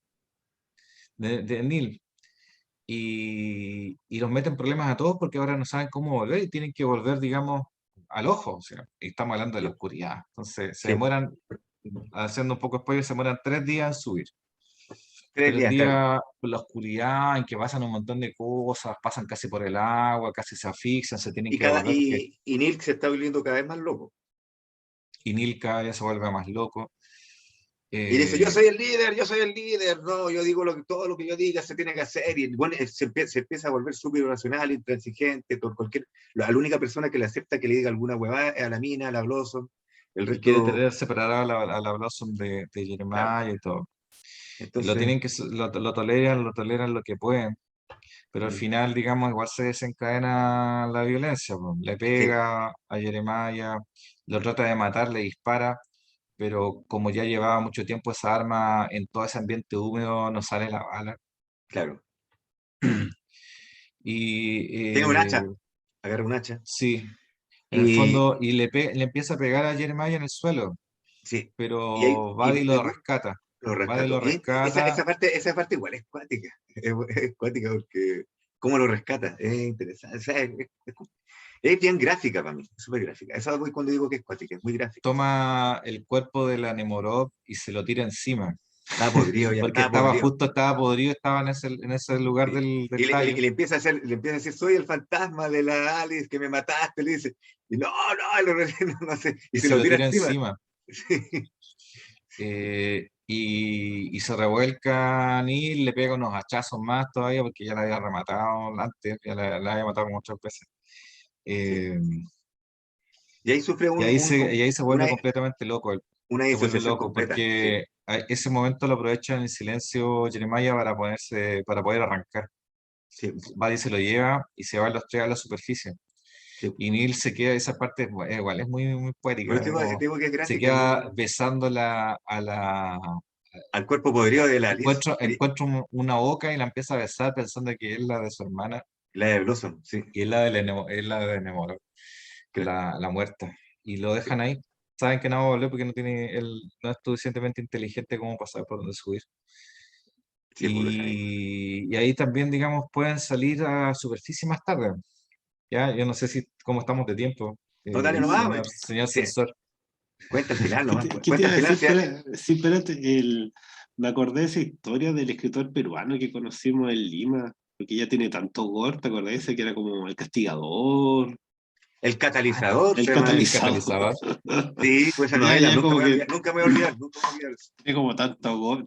Ay, de Neil. Y los meten problemas a todos porque ahora no saben cómo volver y tienen que volver, digamos, al ojo. O sea, y estamos hablando de la Sí, oscuridad. Entonces, se sí, demoran, haciendo un poco de spoiler, se demoran 3 días en subir. 3 días, claro. 3 días por la oscuridad, en que pasan un montón de cosas, pasan casi por el agua, casi se asfixian, se tienen que devolver porque Y Neil se está volviendo cada vez más loco. y Neil cada día se vuelve más loco. Y dice, Eh, yo soy el líder, no, yo digo todo lo que yo diga se tiene que hacer. Y bueno, se empieza a volver súper irracional, intransigente, la única persona que le acepta que le diga alguna huevada es a la mina, a la Blossom, el y quiere resto, tener separada a la Blossom de claro. Jeremiah y todo. Y lo Entonces, tienen que, lo toleran lo que pueden. Pero al final, digamos, igual se desencadena la violencia, po. Le Sí, pega a Jeremiah, lo trata de matar, le dispara, pero como ya llevaba mucho tiempo esa arma en todo ese ambiente húmedo, no sale la bala. claro. Y Tiene un hacha, agarra un hacha. sí, en el Y fondo, y le empieza a pegar a Jeremiah en el suelo, sí, y ahí pero y Buddy lo rescata. lo Buddy rescató. lo Y rescata, esa parte igual es cuática. Es cuática porque cómo lo rescata, es interesante. O sea, es bien gráfica para mí, es súper gráfica. Eso es cuando digo que es cuática, es muy gráfica. toma el cuerpo de la Nemorov y se lo tira encima, Estaba podrido ya, porque estaba podrido. estaba podrido, estaba en ese lugar Sí. del tallo, Y le empieza a decir, soy el fantasma de la Alice que me mataste, le dice. Y no, no, no sé, y y se se lo lo tira tira encima. encima. Sí, Y se revuelca Neil, le pega unos hachazos más todavía, porque ya la había rematado antes, ya la había matado como 3 veces. sí. Eh, Y ahí sufre y ahí se una, vuelve completamente loco, una se vuelve disociación loco, completa. Sí, porque ese momento lo aprovecha en el silencio Jeremiah para poder arrancar. sí, Buddy se lo lleva y se van los tres a la superficie. sí. Y Neil se queda, esa parte igual, es muy, muy Por poética, eso te digo que es se gráfica, es queda muy, besándola a la... al cuerpo podrido de la Alice. Encuentra una boca y la empieza a besar pensando que es la de su hermana La de Blossom, sí, y es la de Nemoro, claro. la muerta. Y lo Sí, dejan ahí. Saben que no va a volver porque él no es suficientemente inteligente como pasar por donde subir. sí, pues lo dejan ahí. Y ahí también, digamos, pueden salir a superficie más tarde. Ya, yo no sé si cómo estamos de tiempo, No, dale nomás, güey. señor Sí, sensor. cuenta el final ¿Qué nomás, te, pues. qué te Cuenta iba el a final, decir? sí. Sí, espérate, me acordé de esa historia del escritor peruano que conocimos en Lima, porque ya tiene tanto gore, ¿te acordás? Ese que era como el castigador, El catalizador el se llama El el. catalizador. catalizador. Sí, pues esa Ya, novela, ya nunca me como voy a que olvidar, nunca me voy a olvidar, nunca me voy a olvidar eso. tiene como tanto gore,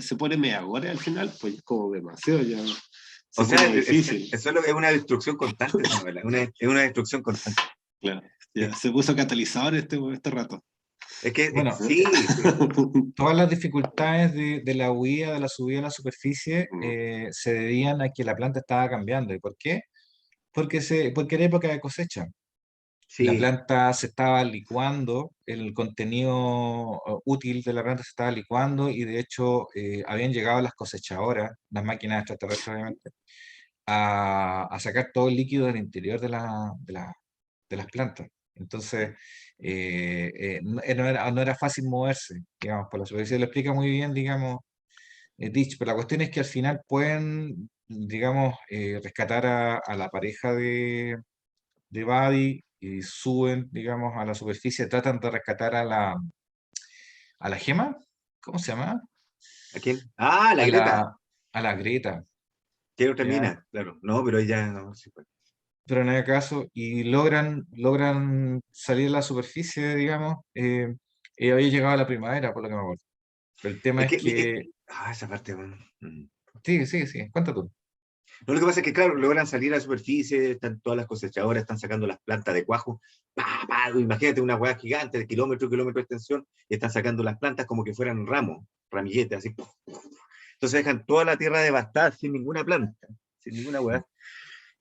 se pone media gore al final, pues como demasiado, ya O se sea, pone difícil. es una destrucción constante esa novela, es una destrucción constante. Claro, Sí. ya se puso catalizador este rato. Es que, Bueno, sí, sí, todas las dificultades de la huida, de la subida a la superficie, se debían a que la planta estaba cambiando. ¿Y por qué? Porque era época de cosecha. La sí, planta se estaba licuando, el contenido útil de la planta se estaba licuando y de hecho habían llegado las cosechadoras, las máquinas extraterrestres obviamente, a sacar todo el líquido del interior de las plantas. Entonces, no era fácil moverse, digamos, por la superficie. Lo explica muy bien, digamos, Ditch, pero la cuestión es que al final pueden, digamos, rescatar a la pareja de Buddy y suben, digamos, a la superficie, tratan de rescatar a la Gema, ¿cómo se llama? ¿a quién? Ah, la A Greta, a la Greta, quiero otra ¿ya? mina, claro, no, pero ella no, sí, pues. Pero no hay caso, y logran salir a la superficie, digamos, y había llegado a la primavera, por lo que me acuerdo. Pero el tema Es es que, que, esa parte, bueno. sí, cuenta tú. No, lo que pasa es que, claro, logran salir a la superficie, están todas las cosechadoras, están sacando las plantas de cuajo. ¡Pa, pa! Imagínate una hueá gigante de kilómetro de extensión, y están sacando las plantas como que fueran ramos, ramilletes, así. Entonces dejan toda la tierra devastada sin ninguna planta, sin ninguna hueá.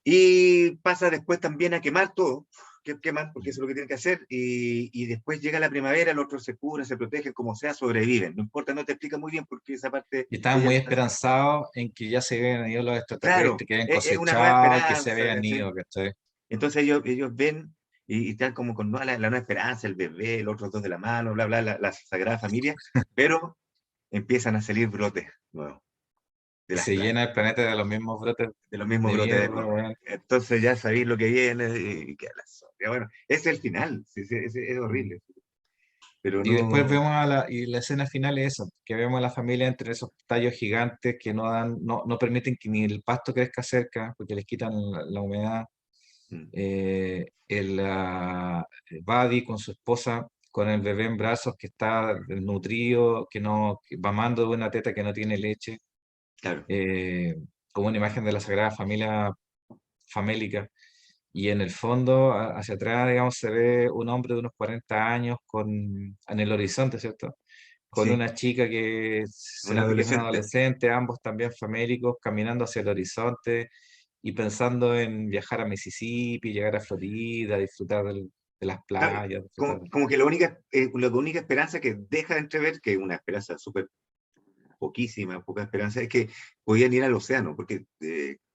Y pasa después también a quemar todo, que queman, porque eso es lo que tienen que hacer, y después llega la primavera, los otros se curan, se protegen, como sea, sobreviven. No importa, no te explica muy bien porque esa parte Y estaban ella muy no está. esperanzados en que ya se habían ido los Claro, extraterrestres, que habían es una nueva cosechado, que se esperanza, habían ¿cachai? ido, ¿cachai? Entonces ellos ven y están como con la nueva esperanza, el bebé, los otros dos de la mano, bla, bla, la Sagrada Familia, pero empiezan a salir brotes nuevos de Y las se llena plantas, el planeta de los mismos brotes de los mismos de brotes de mierda, nuevo. weón. Entonces ya sabéis lo que viene y queda la zorra. Bueno, ese es el final, sí, sí, es horrible, pero Y después no, vemos y la escena final es eso, que vemos a la familia entre esos tallos gigantes que no permiten que ni el pasto crezca cerca, porque les quitan la humedad. mm, El Buddy con su esposa, con el bebé en brazos que está desnutrido, que mamando de una teta que no tiene leche, claro, eh, como una imagen de la Sagrada Familia famélica. Y en el fondo, hacia atrás, digamos, se ve un hombre de unos 40 años en el horizonte, ¿cierto? con Sí, una chica que se una nota que son adolescente. adolescentes, ambos también famélicos, caminando hacia el horizonte y pensando en viajar a Mississippi, llegar a Florida, disfrutar de las Claro, playas, disfrutar. como que la única esperanza que deja de entrever, que es una esperanza súper poquísima, poca esperanza, es que podían ir al océano, porque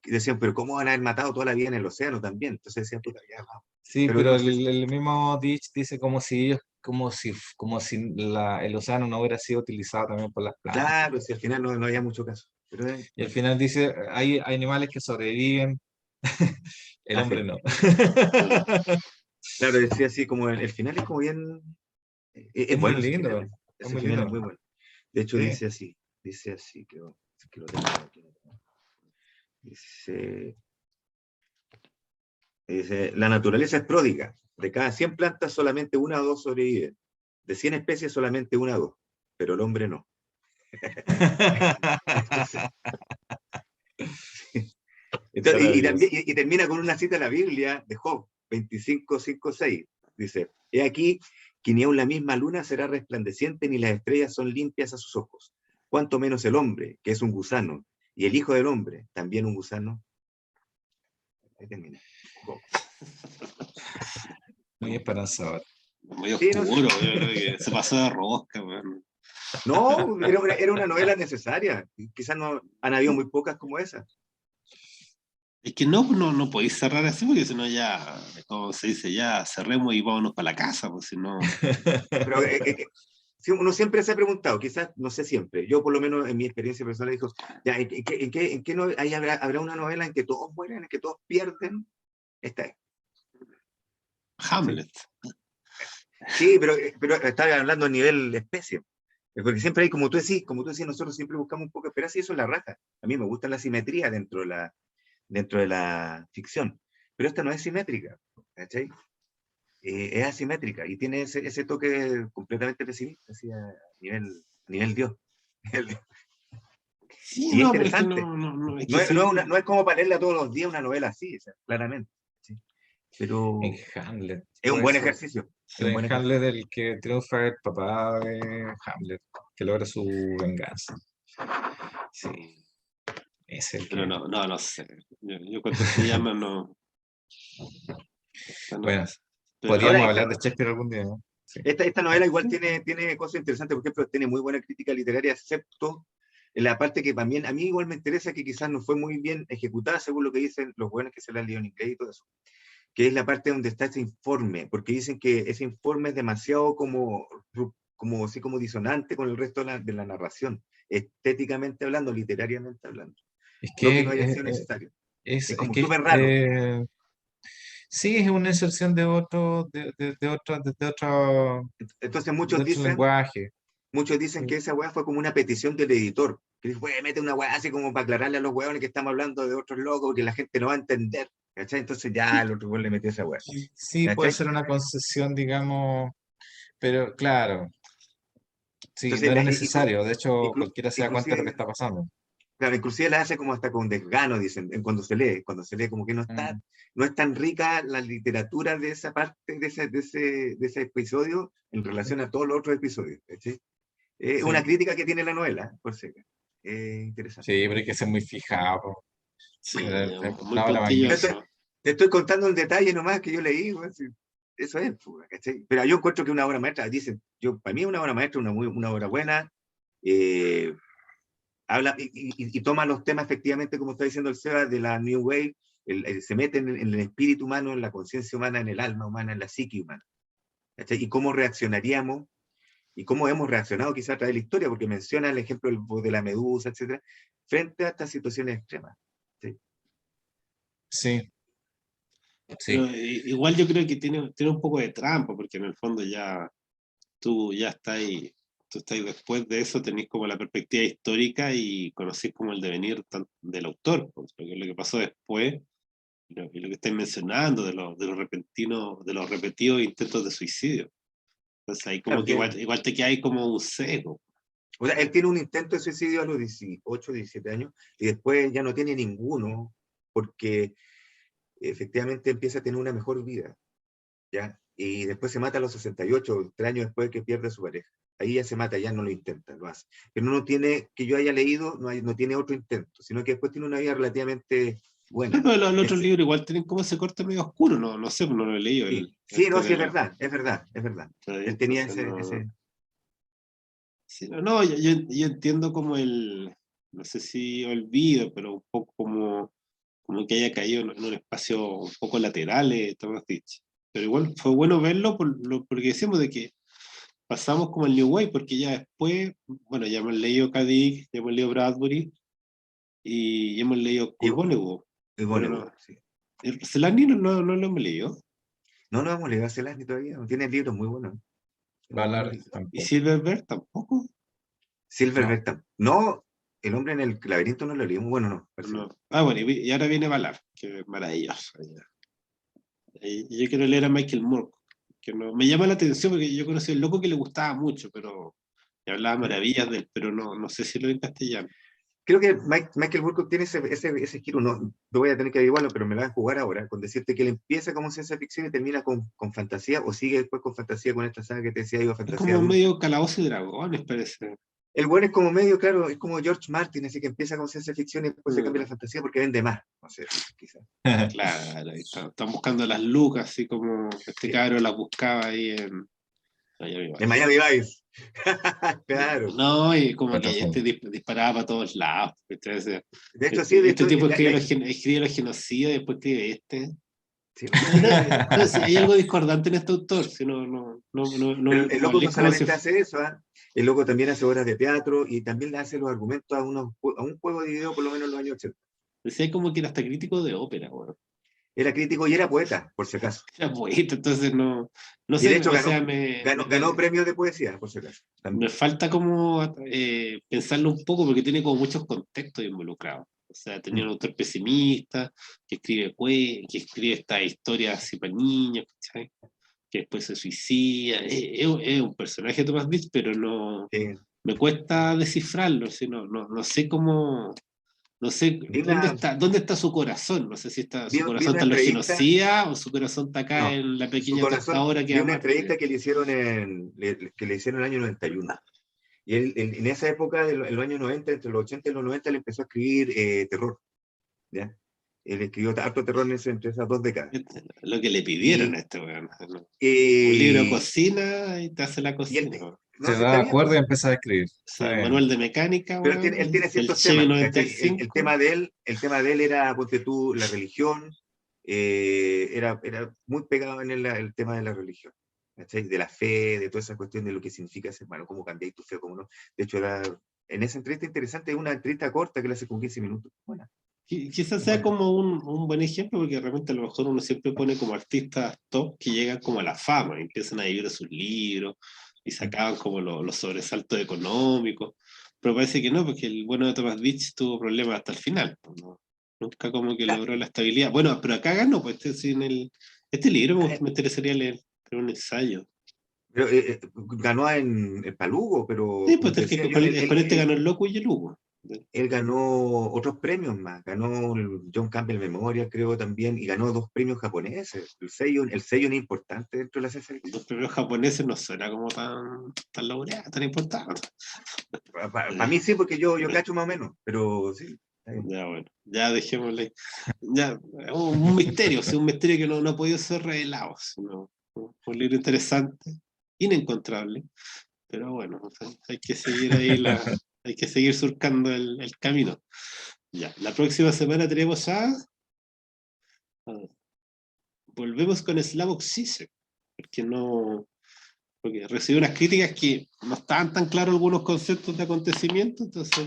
decían, pero ¿cómo van a haber matado toda la vida en el océano también? Entonces decían, puta, ya, vamos. Sí, Pero pero no sé, el mismo Ditch dice como si el océano no hubiera sido utilizado también por las plantas. claro, si al final no había mucho caso. Pero Y al final dice, hay animales que sobreviven, el hombre no. claro, decía así, como el final es como bien, Es es muy bueno ese lindo, final, es ese muy final es lindo. muy bueno. De hecho Sí. dice así, que lo tengo aquí. Dice, Dice, la naturaleza es pródiga. De cada 100 plantas, solamente una o dos sobreviven. De 100 especies, solamente una o dos. Pero el hombre no. Entonces, Maravilloso. y termina con una cita de la Biblia de Job 25, 5, 6. Dice, he aquí que ni aun la misma luna será resplandeciente, ni las estrellas son limpias a sus ojos. Cuanto menos el hombre, que es un gusano, y el hijo del hombre, también un gusano. Ahí termina. Job. Muy esperanzador. Muy Sí, no, oscuro, yo creo que se pasó de rosca, weón. no, era una novela necesaria. Quizás no han habido muy pocas como esa. Es que no podéis cerrar así, porque si no ya, como se dice, ya cerremos y vámonos para la casa, pues si no. Pero sí, uno siempre se ha preguntado, quizás, no sé siempre, yo por lo menos en mi experiencia personal digo, ya, ¿en qué no, ahí habrá una novela en que todos mueren, en que todos pierden? Esta es. ¿Sí? Hamlet. Sí, pero estaba hablando a nivel especie. Porque siempre hay, como tú decís, nosotros siempre buscamos un poco de esperanza y eso es la raja. A mí me gusta la simetría dentro de la ficción, pero esta no es simétrica, ¿cachai? Es asimétrica y tiene ese toque completamente pesimista, así a nivel Dios. Sí, Y es no, pero es que interesante. no, es que No es, no, es sí. no es como para leerla todos los días una novela así, o sea, claramente. ¿Sí? En Pero Hamlet, es un por buen eso. ejercicio. Es Pero un en buen Hamlet ejercicio. el que triunfa es el papá de Hamlet, que logra su venganza. Sí, es el Pero que. no sé. Yo cuando se llama, no. Bueno, No. Pero, Ahora, podríamos esta, hablar de Shakespeare algún día, ¿no? Sí. esta, esta novela igual tiene cosas interesantes, por ejemplo, tiene muy buena crítica literaria, excepto en la parte que también a mí igual me interesa, que quizás no fue muy bien ejecutada, según lo que dicen los buenos que se la han leído en inglés y todo eso, que es la parte donde está ese informe, porque dicen que ese informe es demasiado así como disonante con el resto de la narración, estéticamente hablando, literariamente hablando. Es No que que no haya sido necesario. es, Es es como que súper raro. sí, es una inserción de otro, Entonces de otro lenguaje. muchos dicen Sí. que esa weá fue como una petición del editor, que dijo, mete una weá así como para aclararle a los weones que estamos hablando de otros locos, porque la gente no va a entender. ¿Cachai? Entonces ya el otro weón le metió esa weá. Sí, puede ¿Cachai? ser una concesión, digamos, pero claro, sí, no Entonces, era necesario. De hecho, inclu- cualquiera se da cuenta de lo que inclusive, está pasando. claro, inclusive la hace como hasta con desgano, dicen, cuando se lee, como que Mm. no es tan rica la literatura de esa parte, de ese episodio en relación a todos los otros episodios. ¿Cachai? Una Sí, crítica que tiene la novela, por si acaso. Interesante. sí, pero hay que ser muy fijado. sí, Es muy una obra Te estoy, magnífica. puntilloso. te estoy contando un detalle nomás que yo leí, güey, sí. Eso es, pues, ¿cachai? Pero yo encuentro que una obra maestra, dicen, para mí una obra maestra, una obra buena, eh, habla y toma los temas efectivamente, como está diciendo el Seba, de la New Wave, se mete en el espíritu humano, en la conciencia humana, en el alma humana, en la psique humana, ¿cachai? Y cómo reaccionaríamos y cómo hemos reaccionado quizás a través de la historia, porque menciona el ejemplo de la medusa, etcétera, frente a estas situaciones extremas. ¿Sí? Sí, Pero sí, igual yo creo que tiene un poco de trampa, porque en el fondo ya tú ya estás ahí, tú estás ahí después de eso, tenés como la perspectiva histórica y conocés como el devenir del autor, pues, porque lo que pasó después y lo que estáis mencionando de los repentinos, de los repetidos intentos de suicidio. Entonces ahí como Claro, que igual te queda ahí como un seco. o sea, él tiene un intento de suicidio a los 18, 17 años y después ya no tiene ninguno porque efectivamente empieza a tener una mejor vida, ¿ya? Y después se mata a los 68, 3 años después que pierde a su pareja. ahí ya se mata, ya no lo intenta, lo hace. Pero no tiene, que yo haya leído, no tiene otro intento, sino que después tiene una vida relativamente buena. Pero los otros libros igual tienen como ese corte medio oscuro, no sé, no lo he leído. Sí, El sí, no, sí, es de verdad, es verdad, es verdad. Él tenía entonces ese. sí, no, yo entiendo como no sé si olvido, pero un poco como que haya caído en un espacio un poco lateral, Thomas Ditch. Pero igual fue bueno verlo porque decimos de que pasamos como el New Wave, porque ya después, bueno, ya hemos leído Cadiz, ya hemos leído Bradbury, y ya hemos leído Y, Kurt Vonnegut, y pero Vonnegut, no, sí. el Selani no lo hemos leído. No, vamos a leer a Celani todavía, tiene libros muy buenos. Muy buenos Valar libros. ¿Y tampoco. Silverberg tampoco? No, Silverberg no, El hombre en el laberinto no lo leímos, bueno, no, parece que No. no. Ah, bueno, y ahora viene Valar, que es maravilloso. Y yo quiero leer a Michael Moore, que no, me llama la atención porque yo conocí al loco que le gustaba mucho, pero y hablaba maravillas de él, pero no sé si lo en castellano. Creo que Michael Moorcock tiene ese giro, no voy a tener que averiguarlo, pero me lo voy a jugar ahora, con decirte que él empieza como ciencia ficción y termina con fantasía, o sigue después con fantasía, con esta saga que te decía, iba Es fantasía como adulta. medio Calabozo y Dragones, parece. El bueno es como medio, claro, es como George Martin, así que empieza con ciencia ficción y después se cambia Mm, la fantasía porque vende más, no sé, quizás. claro, ahí están buscando las lucas, así como este Sí. cabro las buscaba ahí en Miami En Vice. Miami Vice. Claro. No, y como otra que este forma. disparaba para todos lados. Este, De hecho, sí, este tipo escribe los genocidios y después escribe este. sí. No, sí, hay algo discordante en este autor, si Pero el no loco no lees como si. solamente hace eso, ¿ah? El loco también hace obras de teatro y también le hace los argumentos a un juego de video por lo menos en los años 80. Decía como que era hasta crítico de ópera, bueno. Era crítico y era poeta, por si acaso. Era poeta, entonces no Y de sé, hecho o sea, ganó premios de poesía, por si acaso. me También. falta como pensarlo un poco porque tiene como muchos contextos involucrados. O sea, tenía Mm, un autor pesimista que escribe estas historias así para niños, ¿cachai? Que después se suicida. Es un personaje Thomas Ditch, pero no sí. me cuesta descifrarlo, ¿sí? No sé cómo, no sé Vi una, dónde está su corazón. No sé si su vi corazón una está en la entrevista, genocida o su corazón está acá no, en la su pequeña corazón, tostadora que vi es una Marte. entrevista que le hicieron que le hicieron en el año 91. Y él, en esa época, en los años 90, entre los 80 y los 90, le empezó a escribir terror. ¿Ya? Él escribió harto terror entre esas dos décadas. Lo que le pidieron Y, a este weón, ¿no? Un libro de eh, cocina y te hace la y cocina, él, weón. no, Se sí, está da bien, cuerda y pues, empieza a escribir. Está Sí, bien. manual de mecánica, pero weón, él tiene el ciertos Chevy temas, noventa y ¿cachai? cinco El tema de él era, ponte tú, la religión, era muy pegado en el tema de la religión, ¿cachai? De la fe, de toda esa cuestión de lo que significa ser humano, cómo cambiáis tu fe, cómo no. De hecho, en esa entrevista interesante, una entrevista corta que le hace con 15 minutos. Buena, Quizás es sea buena. como un buen ejemplo, porque realmente a lo mejor uno siempre pone como artistas top que llegan como a la fama, y empiezan a vivir de sus libros y Mm. sacaban como los sobresaltos económicos, pero parece que no, porque el bueno de Thomas Beach tuvo problemas hasta el final, pues, ¿no? Nunca como que Ah, logró la estabilidad. Bueno, pero acá ganó, pues este libro ah, me interesaría leer, pero un ensayo. pero, ganó en Palugo, pero Sí, como pues te es que decía yo, con este ganó el loco y el Hugo. él ganó otros premios más, ganó el John Campbell Memorial, creo también, y ganó 2 premios japoneses. El sello es importante dentro de la ciencia ficción. Los primeros japoneses no suena como tan laureado, tan importante. Para mí sí, porque yo cacho más o menos, pero sí, está bien. Ya bueno, ya dejémosle. Ya, un misterio, sí, un misterio que no ha podido ser revelado. Sino, un libro interesante, inencontrable, pero bueno, o sea, hay que seguir ahí hay que seguir surcando el camino. Ya, la próxima semana tenemos volvemos con Slavoj Zizek, porque porque recibí unas críticas que no estaban tan claros algunos conceptos de acontecimiento, entonces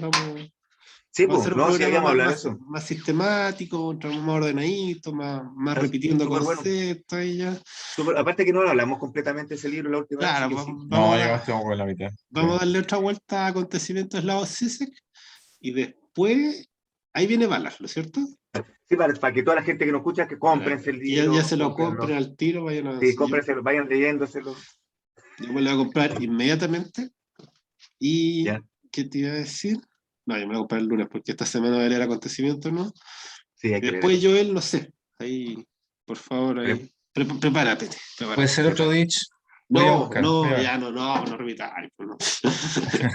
Sí, va a pues, ser un no, sí programa habíamos hablado de eso. más sistemático, más ordenadito, más repitiendo Súper bueno. conceptos y ya. Aparte que no hablamos completamente de ese libro la última vez, así Claro, que sí. No, llegaste como por la mitad. Sí. vamos a darle otra vuelta a acontecimientos Slavoj Zizek y después ahí viene Balas, ¿no es cierto? Sí, para que toda la gente que nos escucha, que Claro, cómprense el que ya libro, se lo cómprenlo. compren al tiro, vayan a... Sí, cómprense, vayan leyéndoselo. Yo me lo voy a comprar inmediatamente. ¿Y Ya, qué te iba a decir? No, yo me lo voy a comprar el lunes porque esta semana voy a leer acontecimientos, ¿no? sí, hay Y que leer después eso. Joel, no sé. Ahí, por favor, ahí. Prepárate. Puede ser otro Prepara. ditch. Voy a No, buscar, no, mira. ya no repitáis, pues, no.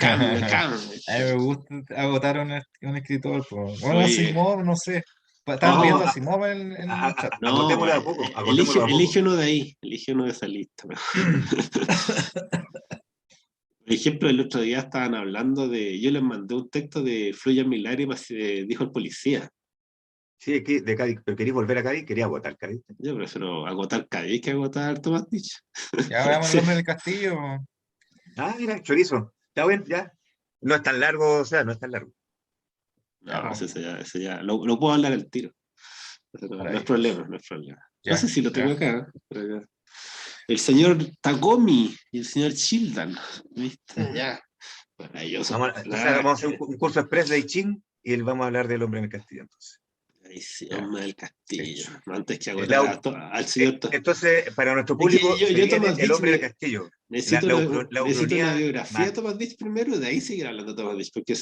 Cambia. A mí me gusta agotar un escritor. Pues. Bueno, Oye, Asimov, no sé. Estaban no, pidiendo Asimov en el chat. no, Agotémoslo a poco, elige, agotémoslo a poco. elige uno de ahí, elige uno de esa lista. Por ejemplo, el otro día estaban hablando yo les mandé un texto de Fluyan mis lágrimas, dijo el policía. Sí, aquí de Cádiz, pero quería volver a Cádiz, quería votar Cádiz. Yo prefiero agotar Cádiz que agotar Tomás Dich. Ya veamos el hombre del castillo. Ah, mira, chorizo. Está bien, ya. No es tan largo, o sea, no es tan largo. Ya, No, pues, ese ya lo puedo hablar al tiro. No es Maravilloso. problema, no es problema. No sé ya, si lo tengo ya. acá, pero ya. El señor Tagomi y el señor Childan, ¿viste? Ya. Maravilloso. Entonces vamos a hacer un curso express de I Ching y vamos a hablar del hombre en el castillo. Entonces. Ahí sí, Ya. hombre del castillo. No, antes que El agotar au- al señor. entonces, para nuestro Es que público, se yo viene Tomás el Dich hombre del castillo. necesito La necesito una ucronía biografía de más. Tomás Dich primero y de ahí seguir hablando de Tomás Dich, porque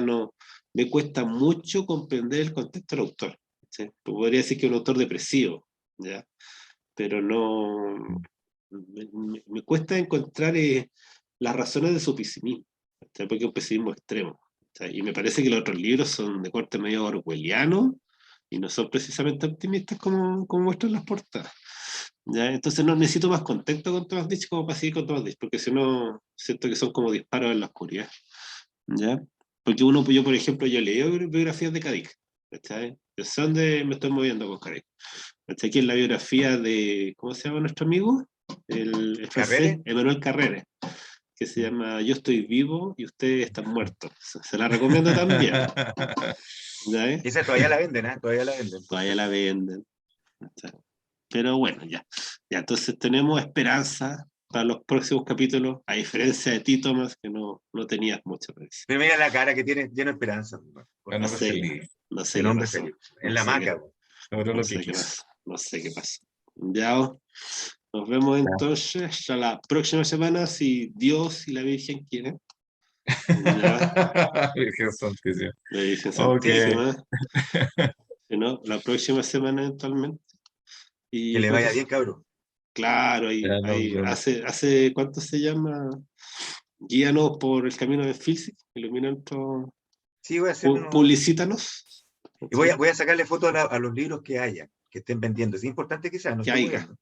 no, me cuesta mucho comprender el contexto del autor. ¿Sí? Podría decir que es un autor depresivo, ¿ya? Pero no, me cuesta encontrar las razones de su pesimismo, ¿sí? Porque es un pesimismo extremo. ¿Sí? Y me parece que los otros libros son de corte medio orwelliano y no son precisamente optimistas como muestran las portadas. ¿Ya? Entonces no necesito más contexto con Thomas Ditch como para seguir con Thomas Ditch, porque si no, siento que son como disparos en la oscuridad. ¿Ya? Porque yo por ejemplo, yo leí biografías de Cadic, ¿cachai? Yo sé dónde me estoy moviendo con Cadic. Aquí en la biografía de, ¿cómo se llama nuestro amigo? El francés, Carrere. Emmanuel Carrere, que se llama Yo estoy vivo y ustedes están muertos. Se la recomiendo también. ¿Ya? Y esa todavía la venden, ¿eh? Todavía la venden. Todavía la venden. ¿Cachai? Pero bueno, ya. Ya, entonces tenemos esperanza para los próximos capítulos, a diferencia de ti, Tomás, que no tenías mucha esperanza. Pero mira la cara que tiene, lleno de esperanza. El No hombre sé, feliz. no sé El qué hombre pasó. feliz. En No la sé qué, maca. Logró no lo que sé qué quiso. pasó. No sé qué pasó. Ya, nos vemos entonces hasta la próxima semana, si Dios y la Virgen quieren. Ya, Virgen Santísima. la Virgen Ok. Santísima. Si no, la próxima semana eventualmente. Que Y le vaya pues, bien, cabrón. claro, Ya nos vemos. hace ¿cuánto se llama? Guíanos por el camino de Física, ilumina nuestro, Sí, voy a hacer uno. publicítanos, Y ¿sí? voy a sacarle fotos a los libros que haya, que estén vendiendo. Es importante que sea, no Que estoy haya, moviendo.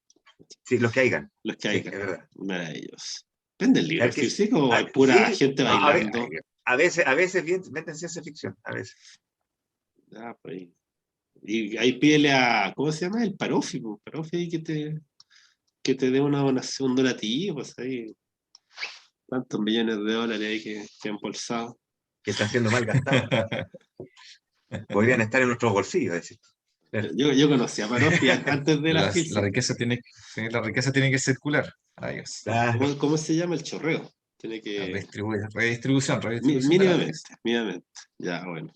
Sí, los que hayan. los que Sí, haya, es verdad. maravillosos. ¿Vende el A libro ver, físico o hay pura sí, gente no, bailando? a veces venden ciencia ficción, a veces. Ah, pues, y ahí pídele a, ¿cómo se llama? El Parofi, pues, Parofi ahí que te dé una donación, un donativo, pues ahí, tantos millones de dólares ahí que han embolsado. Que están siendo mal gastados. Podrían estar en nuestros bolsillos, decir. Yo conocí a Parofi antes de la La física. riqueza tiene, sí, la riqueza tiene que circular. Rayos. Claro. ¿Cómo se llama? El chorreo. Tiene que, Redistribución de la mínimamente, riqueza. mínimamente. Ya, bueno.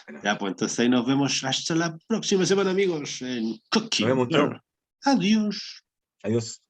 Bueno, Ya, pues entonces ahí nos vemos hasta la próxima semana, amigos, en nos Cooking. vemos, chao. Adiós. Adiós.